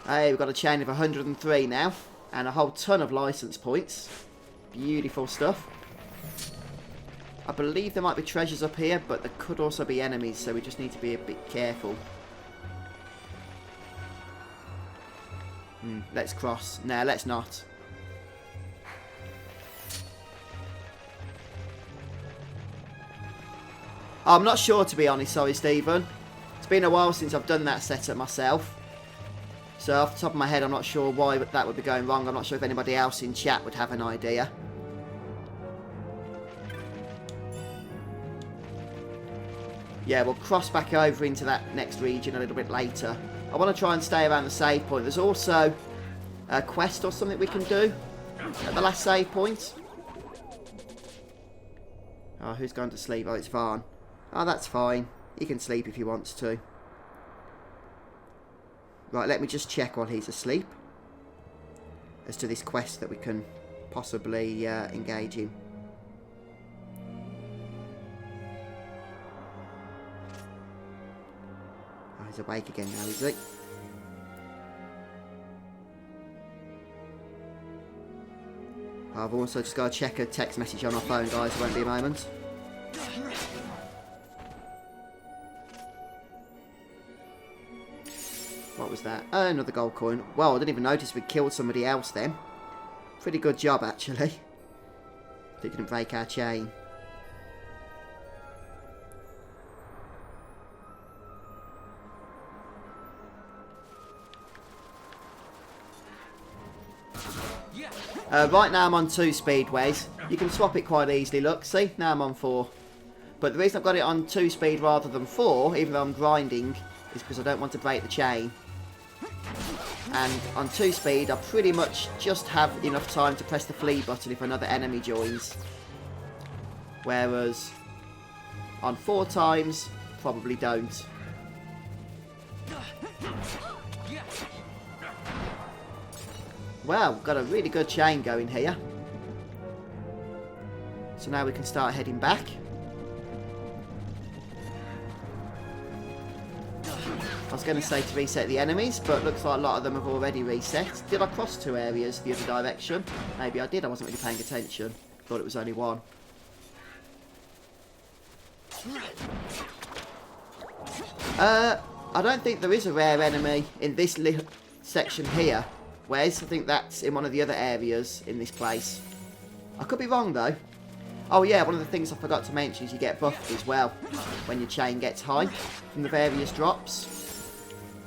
Hey, we've got a chain of 103 now. And a whole ton of license points. Beautiful stuff. I believe there might be treasures up here, but there could also be enemies, so we just need to be a bit careful. Let's cross. No, let's not. I'm not sure, to be honest, sorry, Stephen. It's been a while since I've done that setup myself. So off the top of my head, I'm not sure why that would be going wrong. I'm not sure if anybody else in chat would have an idea. Yeah, we'll cross back over into that next region a little bit later. I want to try and stay around the save point. There's also a quest or something we can do at the last save point. Oh, who's going to sleep? Oh, it's Varn. Oh, that's fine. He can sleep if he wants to. Right, let me just check while he's asleep as to this quest that we can possibly engage in. Oh, he's awake again now, is he? I've also just got to check a text message on my phone, guys. It won't be a moment. What was that? Oh, another gold coin. Well, I didn't even notice we killed somebody else then. Pretty good job, actually. They didn't break our chain. Right now I'm on 2 speed, Wes. You can swap it quite easily, look. See? Now I'm on 4. But the reason I've got it on 2 speed rather than 4, even though I'm grinding, is because I don't want to break the chain. And on 2 speed, I pretty much just have enough time to press the flee button if another enemy joins. Whereas on 4 times, probably don't. Well, got a really good chain going here. So now we can start heading back. I was going to say to reset the enemies, but looks like a lot of them have already reset. Did I cross 2 areas the other direction? Maybe I did, I wasn't really paying attention. Thought it was only 1. I don't think there is a rare enemy in this little section here. Wes, I think that's in one of the other areas in this place. I could be wrong though. Oh yeah, one of the things I forgot to mention is you get buffed as well when your chain gets high from the various drops.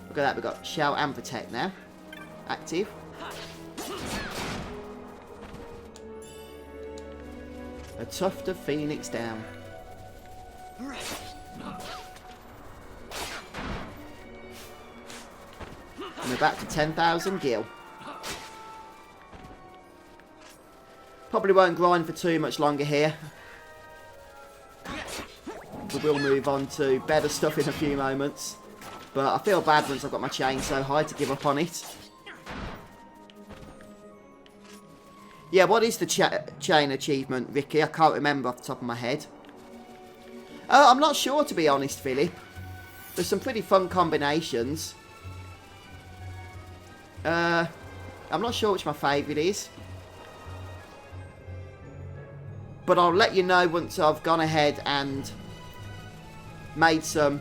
Look at that, we've got Shout and Protect now. Active. A tuft of Phoenix down. And we're back to 10,000 gil. Probably won't grind for too much longer here. We will move on to better stuff in a few moments. But I feel bad once I've got my chain so high to give up on it. Yeah, what is the chain achievement, Ricky? I can't remember off the top of my head. I'm not sure, to be honest, Philip. There's some pretty fun combinations. I'm not sure which my favourite is. But I'll let you know once I've gone ahead and made some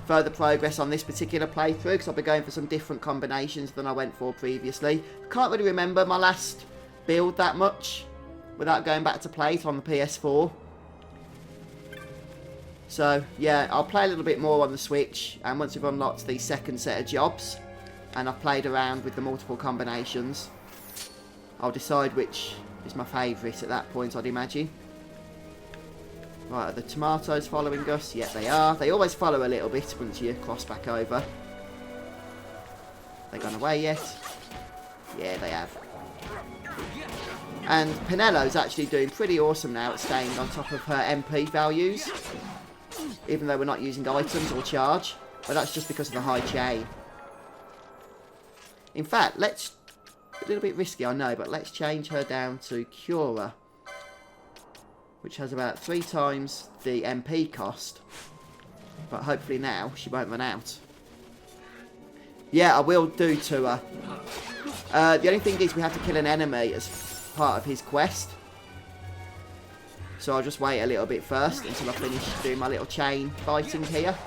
further progress on this particular playthrough, because I'll be going for some different combinations than I went for previously. Can't really remember my last build that much without going back to play it on the PS4. So yeah, I'll play a little bit more on the Switch, and once we've unlocked the second set of jobs and I've played around with the multiple combinations, I'll decide which is my favourite at that point, I'd imagine. Right, are the tomatoes following us? Yeah, they are. They always follow a little bit once you cross back over. They gone away yet? Yeah, they have. And Penello's actually doing pretty awesome now at staying on top of her MP values, even though we're not using items or charge. But that's just because of the high chain. In fact, let's... A little bit risky, I know, but let's change her down to Cura, which has about 3 times the MP cost. But hopefully now she won't run out. Yeah, I will do to her. The only thing is we have to kill an enemy as part of his quest. So I'll just wait a little bit first until I finish doing my little chain fighting here.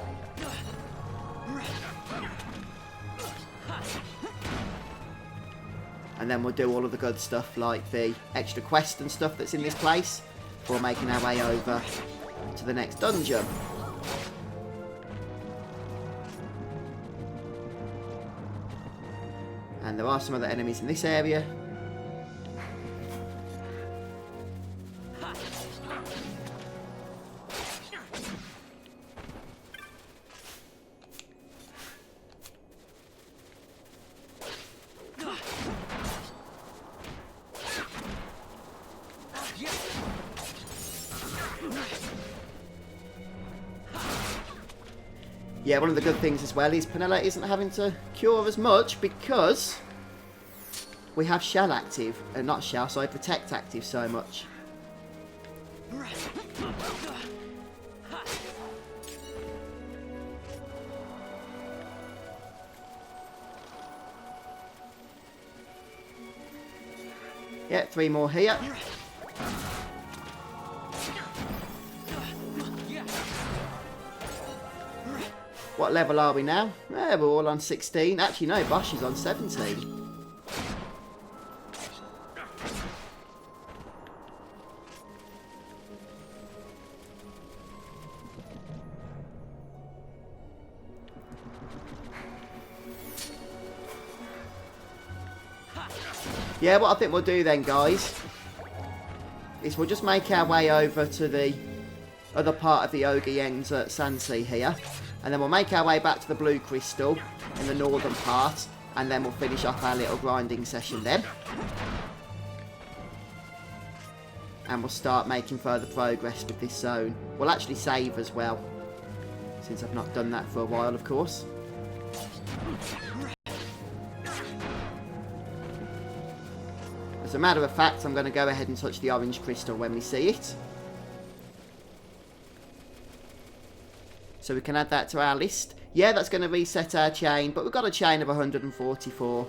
And then we'll do all of the good stuff like the extra quest and stuff that's in this place before making our way over to the next dungeon. And there are some other enemies in this area. Yeah, one of the good things as well is Penella isn't having to cure as much because we have Shell active, not Shell, sorry, Protect active so much. Yeah, 3 more here. What level are we now? Yeah, we're all on 16. Actually, no, Bosch is on 17. Yeah, what I think we'll do then, guys, is we'll just make our way over to the other part of the Ogre Yensa Sandea here. And then we'll make our way back to the blue crystal in the northern part. And then we'll finish off our little grinding session then. And we'll start making further progress with this zone. We'll actually save as well, since I've not done that for a while, of course. As a matter of fact, I'm going to go ahead and touch the orange crystal when we see it. So we can add that to our list. Yeah, that's going to reset our chain, but we've got a chain of 144,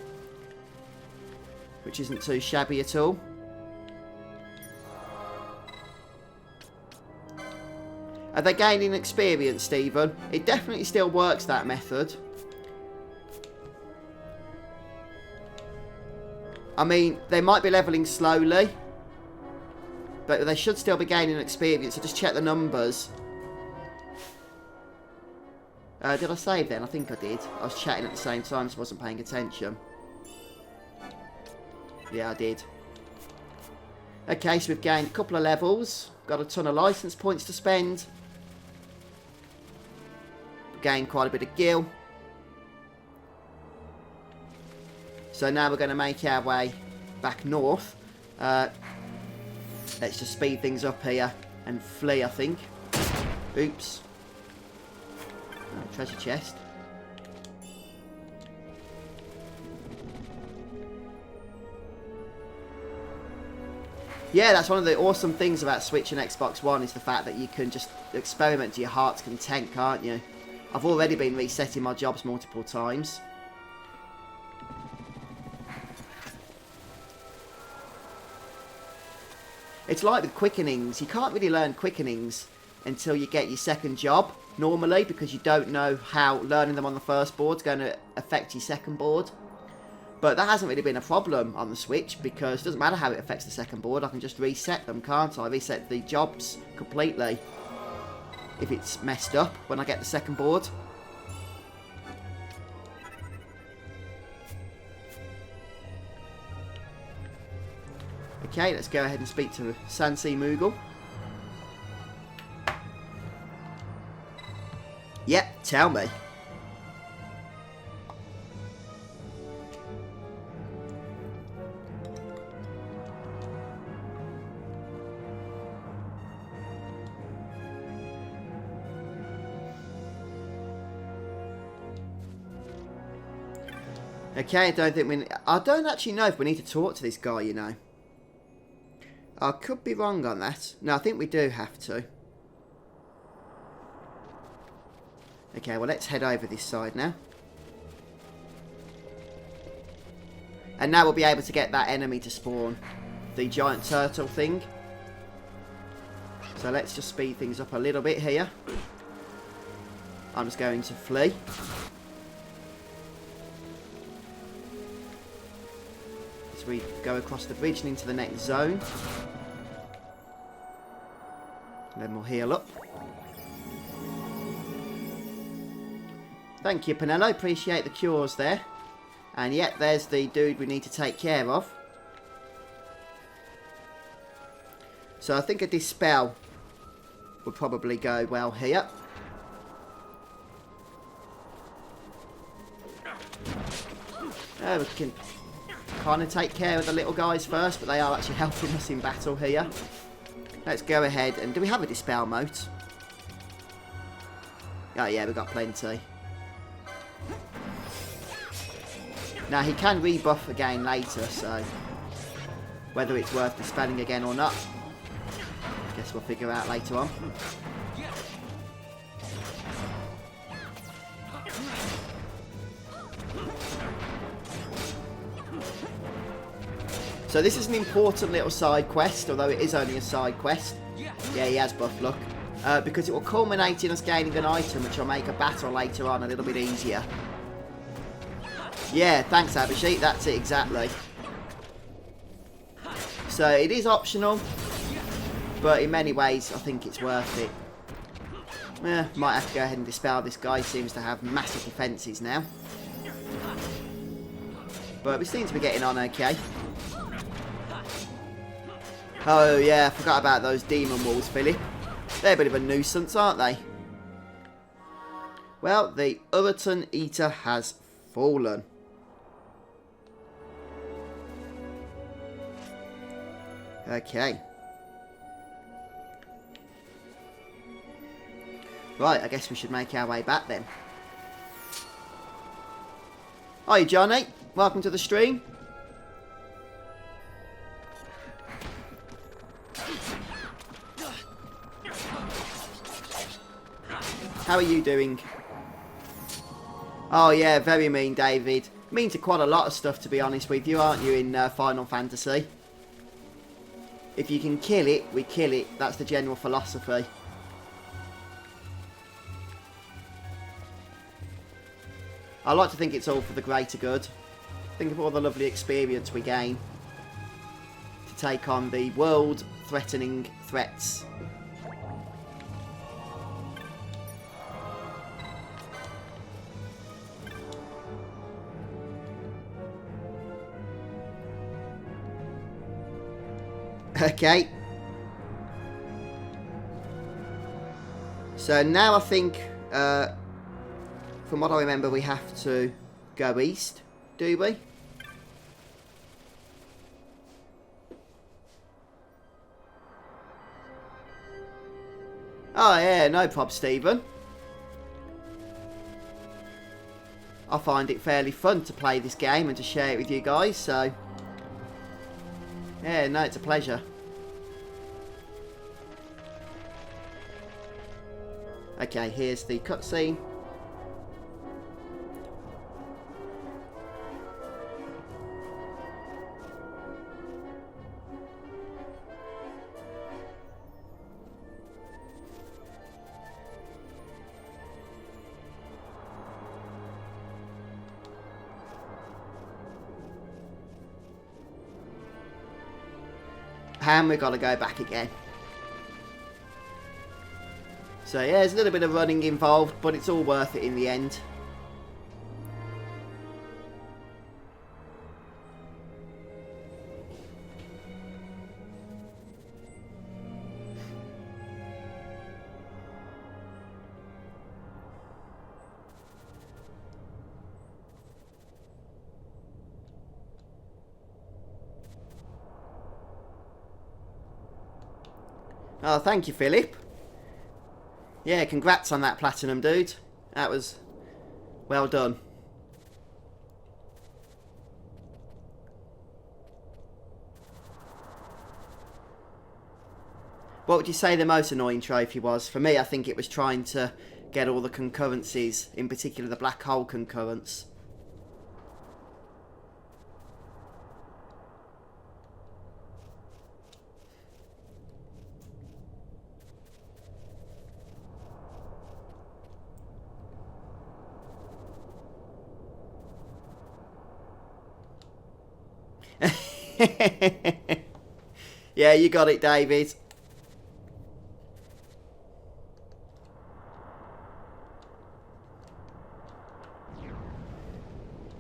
which isn't too shabby at all. Are they gaining experience, Stephen? It definitely still works, that method. I mean, they might be levelling slowly, but they should still be gaining experience, so just check the numbers. Did I save then? I think I did. I was chatting at the same time, so I wasn't paying attention. Yeah, I did. Okay, so we've gained a couple of levels. Got a ton of license points to spend. Gained quite a bit of gil. So now we're going to make our way back north. Let's just speed things up here and flee, I think. Oops. Oh, treasure chest. Yeah, that's one of the awesome things about Switch and Xbox One is the fact that you can just experiment to your heart's content, can't you? I've already been resetting my jobs multiple times. It's like with Quickenings. You can't really learn Quickenings until you get your second job, normally, because you don't know how learning them on the first board is going to affect your second board. But that hasn't really been a problem on the Switch, because it doesn't matter how it affects the second board. I can just reset them, can't I? Reset the jobs completely if it's messed up when I get the second board. Okay, let's go ahead and speak to Sansei Moogle. Yep, tell me. Okay, I don't actually know if we need to talk to this guy, you know. I could be wrong on that. No, I think we do have to. Okay, well, let's head over this side now. And now we'll be able to get that enemy to spawn. The giant turtle thing. So let's just speed things up a little bit here. I'm just going to flee. We go across the bridge and into the next zone. And then we'll heal up. Thank you, Pinello. Appreciate the cures there. And yet, there's the dude we need to take care of. So I think a Dispel would probably go well here. We can kind of take care of the little guys first, but they are actually helping us in battle here. Let's go ahead and... Do we have a Dispel mote? Oh yeah, we've got plenty. Now he can rebuff again later, so whether it's worth dispelling again or not, I guess we'll figure out later on. So this is an important little side quest, although it is only a side quest. Yeah, he has buff luck. Because it will culminate in us gaining an item, which will make a battle later on a little bit easier. Yeah, thanks Abhishek, that's it exactly. So it is optional, but in many ways I think it's worth it. Might have to go ahead and dispel this guy, he seems to have massive defences now. But we seem to be getting on okay. Oh yeah, I forgot about those demon walls, Philip. They're a bit of a nuisance, aren't they? Well, the Uraton Eater has fallen. Okay. Right, I guess we should make our way back then. Hi Johnny, welcome to the stream. How are you doing? Oh yeah, very mean, David. Mean to quite a lot of stuff, to be honest with you, aren't you, in Final Fantasy? If you can kill it, we kill it. That's the general philosophy. I like to think it's all for the greater good. Think of all the lovely experience we gain to take on the world-threatening threats. Okay. So now I think, from what I remember, we have to go east, do we? Oh yeah, no prob, Stephen. I find it fairly fun to play this game and to share it with you guys, so... Yeah, no, it's a pleasure. Okay, here's the cutscene. And we've got to go back again. So yeah, there's a little bit of running involved, but it's all worth it in the end. Oh, thank you, Philip. Yeah, congrats on that platinum, dude. That was well done. What would you say the most annoying trophy was? For me, I think it was trying to get all the concurrencies, in particular the black hole concurrence. Yeah, you got it, David.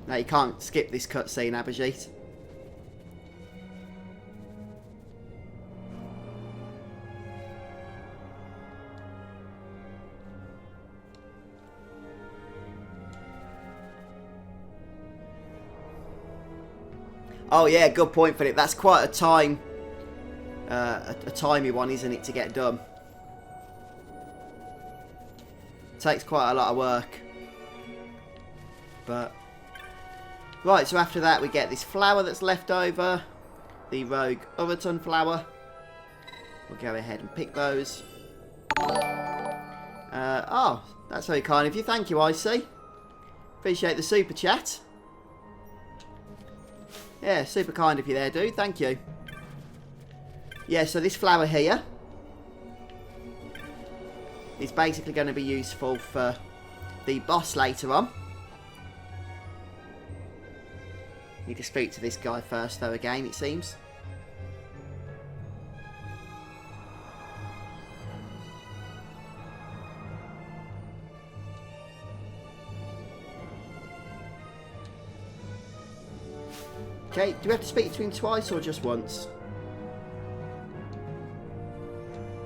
No, you can't skip this cutscene, Abhijit. Oh yeah, good point, Philip. That's quite a time, a timey one, isn't it, to get done? Takes quite a lot of work. But right, so after that we get this flower that's left over, the rogue Uraton flower. We'll go ahead and pick those. Oh, that's very kind of you. Thank you, IC. Appreciate the super chat. Yeah, super kind of you there, dude. Thank you. Yeah, so this flower here is basically going to be useful for the boss later on. Need to speak to this guy first, though, again, it seems. Okay, do we have to speak to him twice or just once?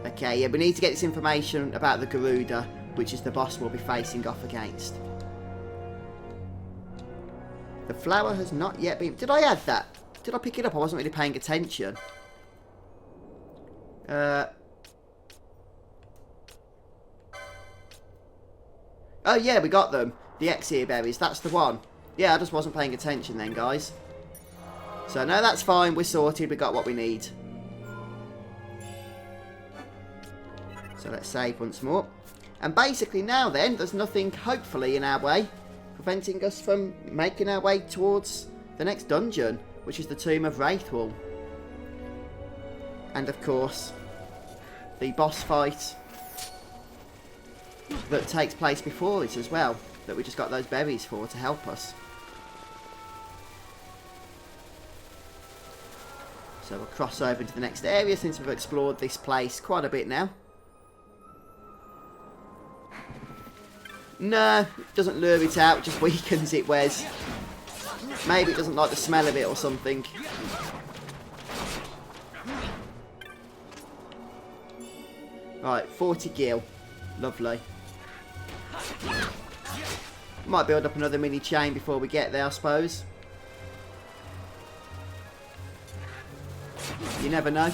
Okay, yeah, we need to get this information about the Garuda, which is the boss we'll be facing off against. The flower has not yet been... Did I add that? Did I pick it up? I wasn't really paying attention. Oh yeah, we got them. The Exeter berries, that's the one. Yeah, I just wasn't paying attention then, guys. So no, that's fine. We're sorted. We got what we need. So let's save once more. And basically now then, there's nothing, hopefully, in our way preventing us from making our way towards the next dungeon, which is the Tomb of Wraithwall. And of course, the boss fight that takes place before it as well, that we just got those berries for to help us. So we'll cross over to the next area since we've explored this place quite a bit now. No, it doesn't lure it out, it just weakens it, Wes. Maybe it doesn't like the smell of it or something. Right, 40 gil. Lovely. Might build up another mini chain before we get there, I suppose. You never know.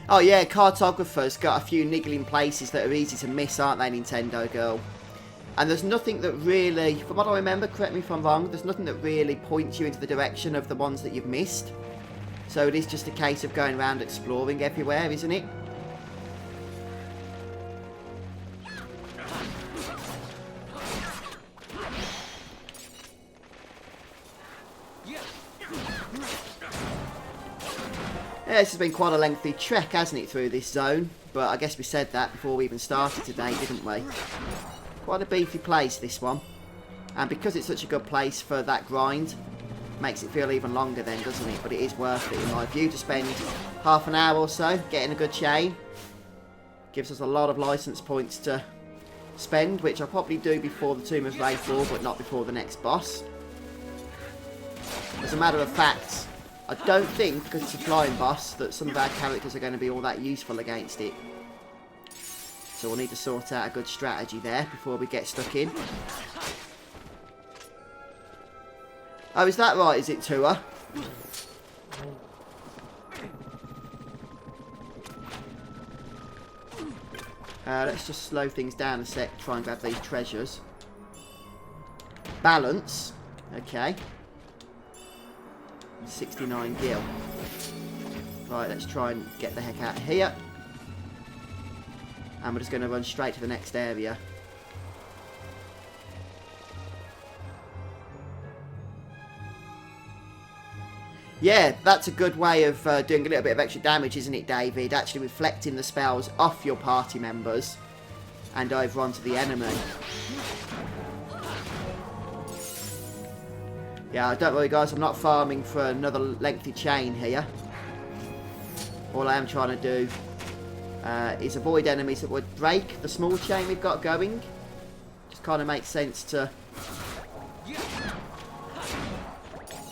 Oh yeah, cartographer's got a few niggling places that are easy to miss, aren't they, Nintendo girl? And there's nothing that really, from what I remember, correct me if I'm wrong, there's nothing that really points you into the direction of the ones that you've missed. So it is just a case of going around exploring everywhere, isn't it? Yeah, this has been quite a lengthy trek, hasn't it, through this zone? But I guess we said that before we even started today, didn't we? Quite a beefy place, this one. And because it's such a good place for that grind, makes it feel even longer then, doesn't it? But it is worth it, in my view, to spend half an hour or so getting a good chain. Gives us a lot of license points to spend, which I'll probably do before the Tomb of Wraithfall, but not before the next boss. As a matter of fact, I don't think, because it's a flying boss, that some of our characters are going to be all that useful against it. So we'll need to sort out a good strategy there before we get stuck in. Oh, is that right? Is it Tua? Let's just slow things down a sec, try and grab these treasures. Balance. Okay. 69 gil. Right, let's try and get the heck out of here. And we're just going to run straight to the next area. Yeah, that's a good way of doing a little bit of extra damage, isn't it, David? Actually reflecting the spells off your party members and over onto the enemy. Yeah, don't worry guys, I'm not farming for another lengthy chain here. All I am trying to do is avoid enemies that would break the small chain we've got going. Just kind of makes sense to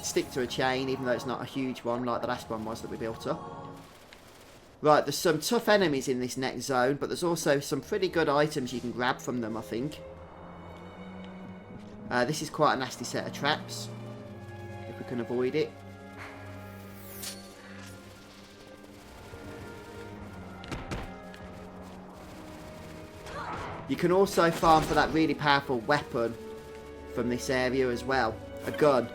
stick to a chain, even though it's not a huge one like the last one was that we built up. Right, there's some tough enemies in this next zone, but there's also some pretty good items you can grab from them, I think. This is quite a nasty set of traps, if we can avoid it. You can also farm for that really powerful weapon from this area as well, a gun.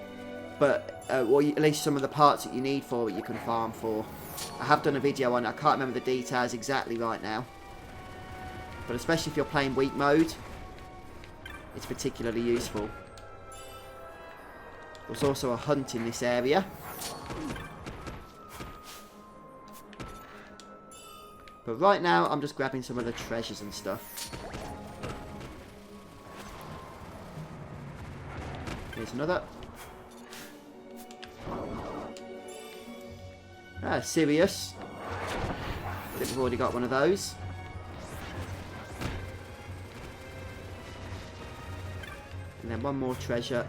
But, or at least some of the parts that you need for it you can farm for. I have done a video on it, I can't remember the details exactly right now. But especially if you're playing weak mode, it's particularly useful. There's also a hunt in this area. But right now, I'm just grabbing some of the treasures and stuff. Here's another. Ah, Sirius. I think we've already got one of those. And then one more treasure.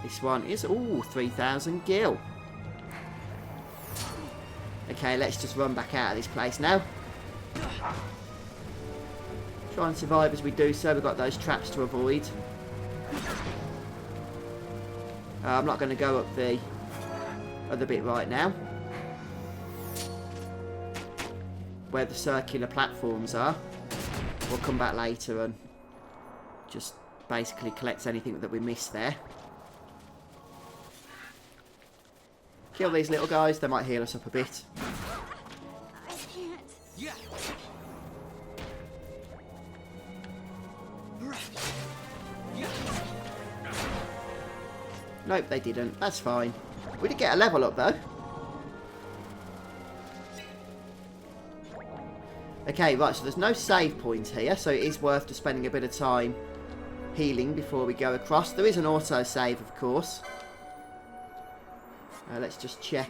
This one is, ooh, 3,000 gil. Okay, let's just run back out of this place now. Try and survive as we do so. We've got those traps to avoid. I'm not going to go up the other bit right now, where the circular platforms are. We'll come back later and just basically collect anything that we missed there. Kill these little guys, they might heal us up a bit. I can't. Nope, they didn't. That's fine. We did get a level up, though. Okay, right, so there's no save point here, so it is worth just spending a bit of time healing before we go across. There is an auto-save, of course. Let's just check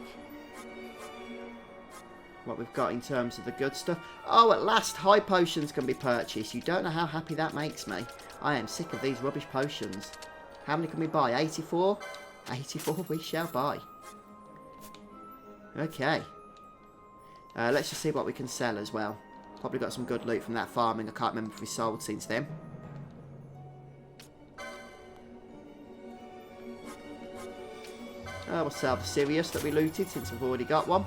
what we've got in terms of the good stuff. Oh, at last, high potions can be purchased. You don't know how happy that makes me. I am sick of these rubbish potions. How many can we buy? 84? 84 we shall buy. Okay. Let's just see what we can sell as well. Probably got some good loot from that farming. I can't remember if we sold since then. We'll sell the Sirius that we looted since we've already got one.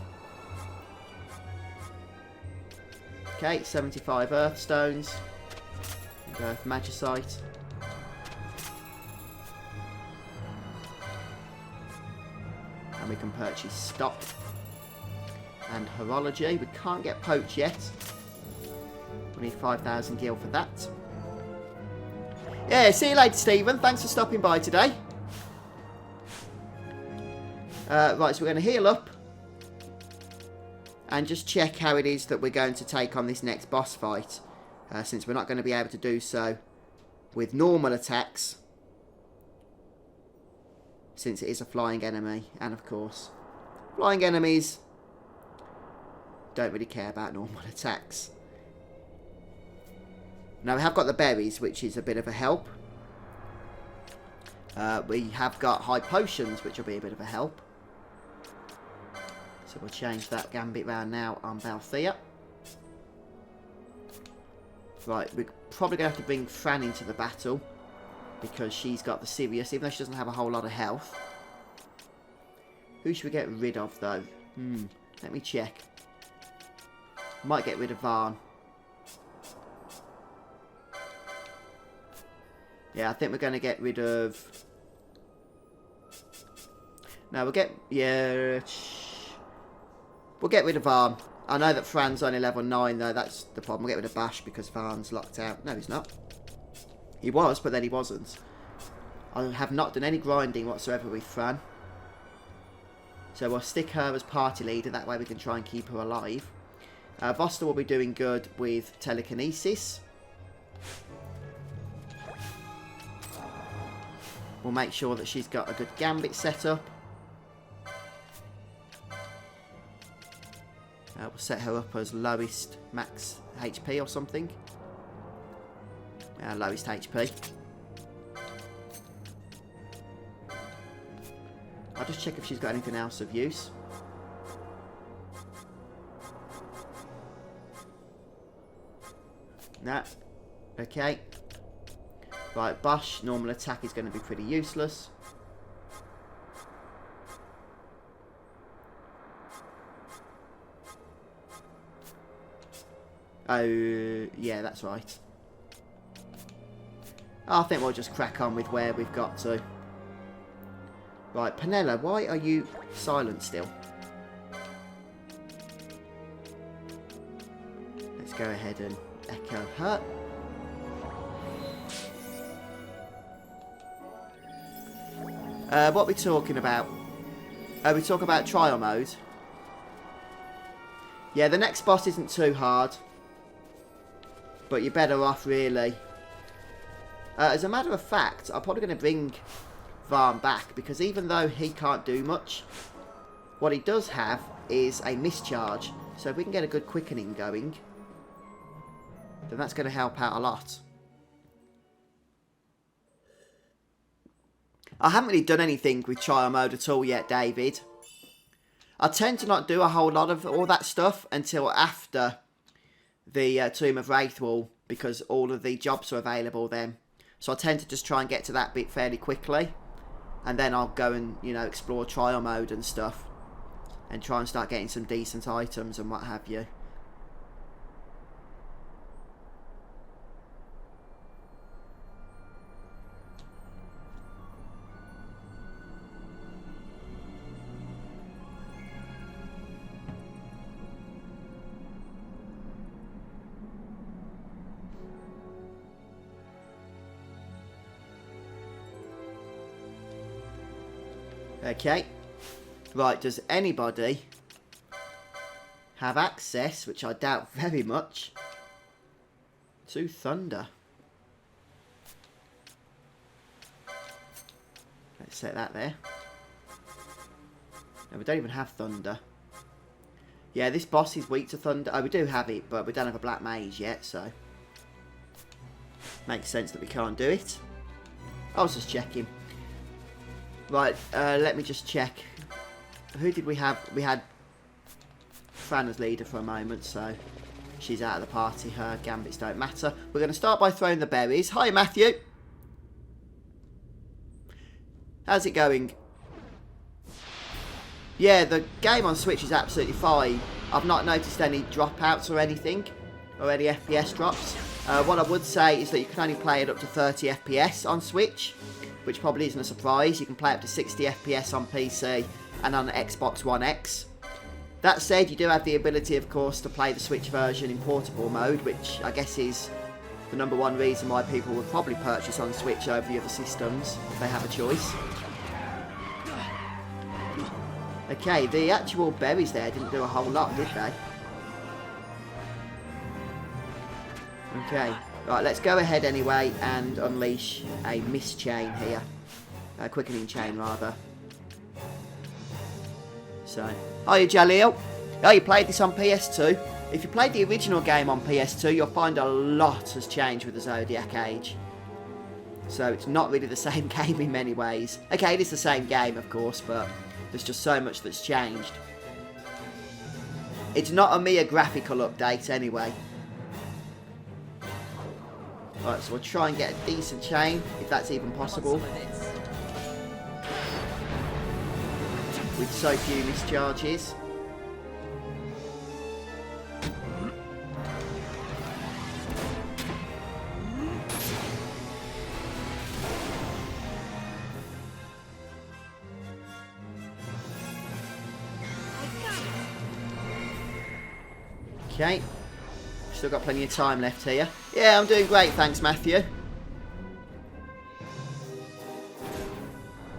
Okay, 75 Earthstones. Earth Magicite. And we can purchase stock. And Horology. We can't get Poach yet. We need 5,000 gil for that. Yeah, see you later, Stephen. Thanks for stopping by today. Right, so we're going to heal up. And just check how it is that we're going to take on this next boss fight. Since we're not going to be able to do so with normal attacks. Since it is a flying enemy. And of course, flying enemies don't really care about normal attacks. Now we have got the berries, which is a bit of a help. We have got high potions, which will be a bit of a help. So we'll change that gambit round now on Balthea. Right, we're probably going to have to bring Fran into the battle. Because she's got the Sirius, even though she doesn't have a whole lot of health. Who should we get rid of, though? Let me check. Might get rid of Varn. Yeah, I think we're going to get rid of... No, we'll get... Yeah... We'll get rid of Varn. I know that Fran's only level 9, though. That's the problem. We'll get rid of Bash because Varn's locked out. No, he's not. He was, but then he wasn't. I have not done any grinding whatsoever with Fran. So we'll stick her as party leader. That way we can try and keep her alive. Voster will be doing good with telekinesis. We'll make sure that she's got a good gambit set up. We'll set her up as lowest max HP or something. Lowest HP. I'll just check if she's got anything else of use. Nah. Okay. Right, Bosch, normal attack is going to be pretty useless. Oh, yeah, that's right. I think we'll just crack on with where we've got to. Right, Penella, why are you silent still? Let's go ahead and echo her. What are we talking about? We talk about trial mode. Yeah, the next boss isn't too hard. But you're better off, really. As a matter of fact, I'm probably going to bring Varn back. Because even though he can't do much, what he does have is a mischarge. So if we can get a good quickening going, then that's going to help out a lot. I haven't really done anything with trial mode at all yet, David. I tend to not do a whole lot of all that stuff until after the Tomb of Wraithwall, because all of the jobs are available then. So I tend to just try and get to that bit fairly quickly. And then I'll go and, you know, explore trial mode and stuff. And try and start getting some decent items and what have you. Okay. Right, does anybody have access, which I doubt very much, to Thunder? Let's set that there. No, we don't even have Thunder. Yeah, this boss is weak to Thunder. Oh, we do have it, but we don't have a Black Mage yet, so makes sense that we can't do it. I was just checking. Right, let me just check. Who did we have? We had Fran as leader for a moment, so she's out of the party. Her gambits don't matter. We're going to start by throwing the berries. Hi, Matthew. How's it going? Yeah, the game on Switch is absolutely fine. I've not noticed any dropouts or anything. or any FPS drops. What I would say is that you can only play it up to 30 FPS on Switch, which probably isn't a surprise. You can play up to 60 FPS on PC and on Xbox One X. That said, you do have the ability, of course, to play the Switch version in portable mode, which I guess is the #1 reason why people would probably purchase on Switch over the other systems, if they have a choice. Okay, the actual berries there didn't do a whole lot, did they? Okay, right, let's go ahead anyway and unleash a mist chain here. A quickening chain, rather. So, hiya Jaleel. Oh, you played this on PS2? If you played the original game on PS2, you'll find a lot has changed with the Zodiac Age. So it's not really the same game in many ways. Okay, it is the same game, of course, but there's just so much that's changed. It's not a mere graphical update anyway. Right, so we'll try and get a decent chain, if that's even possible. With so few mischarges. Okay. Still got plenty of time left here. Yeah, I'm doing great, thanks, Matthew.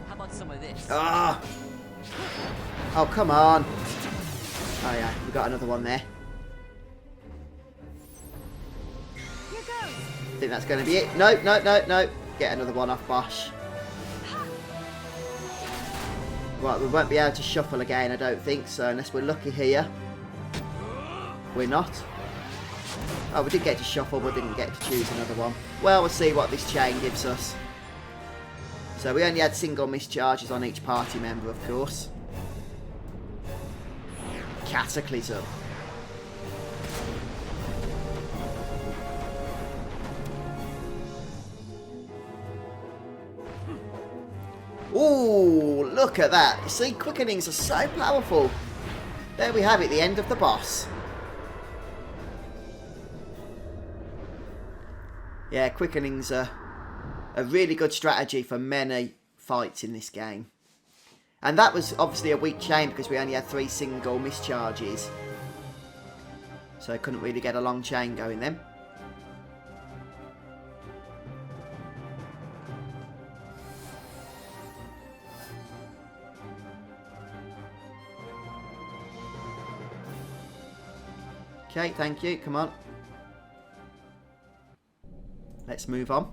How about some of this? Ah! Oh, come on. Oh, yeah, we got another one there. Here goes. I think that's going to be it. No, no, no, no. Get another one off Bosch. Right, we won't be able to shuffle again, I don't think so, unless we're lucky here. We're not. Oh, we did get to shuffle, but didn't get to choose another one. Well, we'll see what this chain gives us. So we only had single mischarges on each party member, of course. Cataclysm. Ooh, look at that. You see, Quickenings are so powerful. There we have it, the end of the boss. Yeah, Quickenings are a really good strategy for many fights in this game. And that was obviously a weak chain because we only had 3 single mischarges. So I couldn't really get a long chain going then. Okay, thank you. Come on. Let's move on.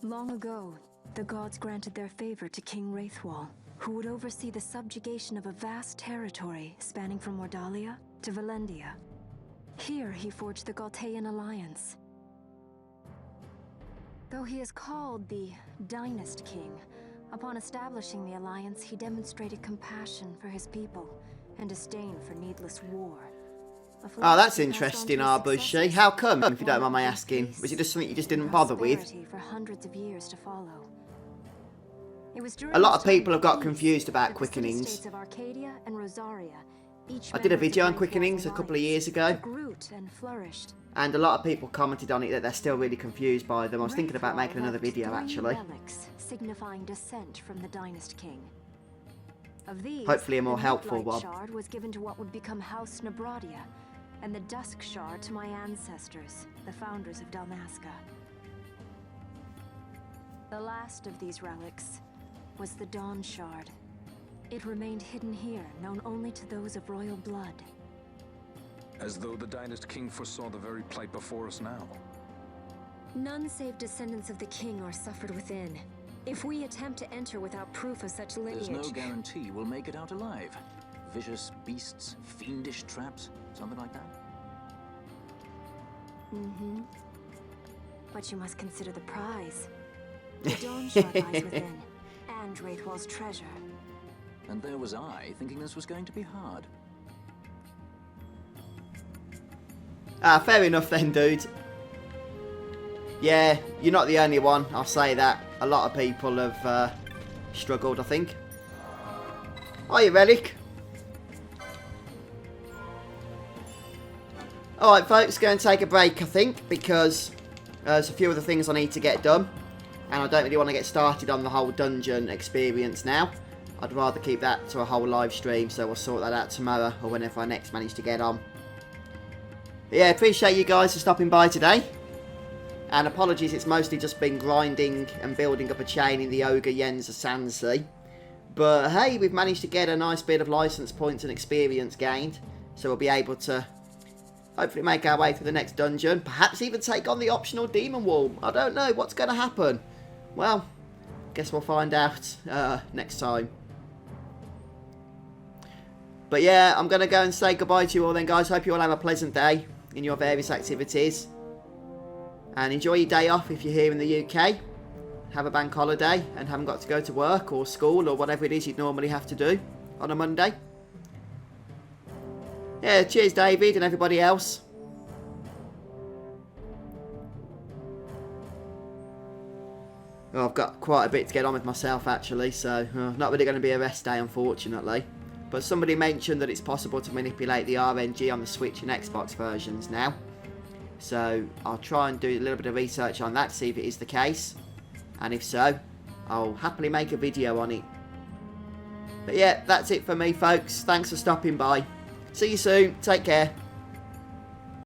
Long ago, the gods granted their favor to King Wraithwall, who would oversee the subjugation of a vast territory spanning from Mordalia to Valendia. Here he forged the Galtean Alliance. Though he is called the Dynast King, upon establishing the alliance he demonstrated compassion for his people and disdain for needless war. Oh, that's interesting, Arbushi. How come, if you don't mind my asking? Was it just something you just didn't bother with? For hundreds of years to follow. A lot of people have got confused about Quickenings. I did a video on Quickenings a couple of years ago, and a lot of people commented on it that they're still really confused by them. I was thinking about making another video, actually. Signifying descent from the Dynast King. Of these, hopefully a more helpful one. The Shard was given to what would become House Nabradia, and the Dusk Shard to my ancestors, the founders of Dalmasca. The last of these relics was the Dawn Shard. It remained hidden here, known only to those of royal blood. As though the Dynast King foresaw the very plight before us now. None save descendants of the king are suffered within. If we attempt to enter without proof of such lineage... There's no guarantee we'll make it out alive. Vicious beasts, fiendish traps, something like that? Mm-hmm. But you must consider the prize. The Dawn Shard lies within, and Wraithwall's treasure. And there was I, thinking this was going to be hard. Ah, fair enough then, dude. Yeah, you're not the only one, I'll say that. A lot of people have struggled, I think. Hiya, Relic. Alright, folks, going to take a break, I think, because there's a few other things I need to get done. And I don't really want to get started on the whole dungeon experience now. I'd rather keep that to a whole live stream, so we'll sort that out tomorrow or whenever I next manage to get on. But yeah, appreciate you guys for stopping by today. And apologies, it's mostly just been grinding and building up a chain in the Ogre Yensa Sandsea. But hey, we've managed to get a nice bit of license points and experience gained. So we'll be able to hopefully make our way through the next dungeon. Perhaps even take on the optional Demon Wall. I don't know what's going to happen. Well, guess we'll find out next time. But yeah, I'm going to go and say goodbye to you all then, guys. Hope you all have a pleasant day in your various activities. And enjoy your day off if you're here in the UK. Have a bank holiday and haven't got to go to work or school or whatever it is you'd normally have to do on a Monday. Yeah, cheers David and everybody else. Well, I've got quite a bit to get on with myself actually, so not really going to be a rest day unfortunately. But somebody mentioned that it's possible to manipulate the RNG on the Switch and Xbox versions now. So I'll try and do a little bit of research on that, see if it is the case. And if so, I'll happily make a video on it. But yeah, that's it for me folks. Thanks for stopping by. See you soon. Take care.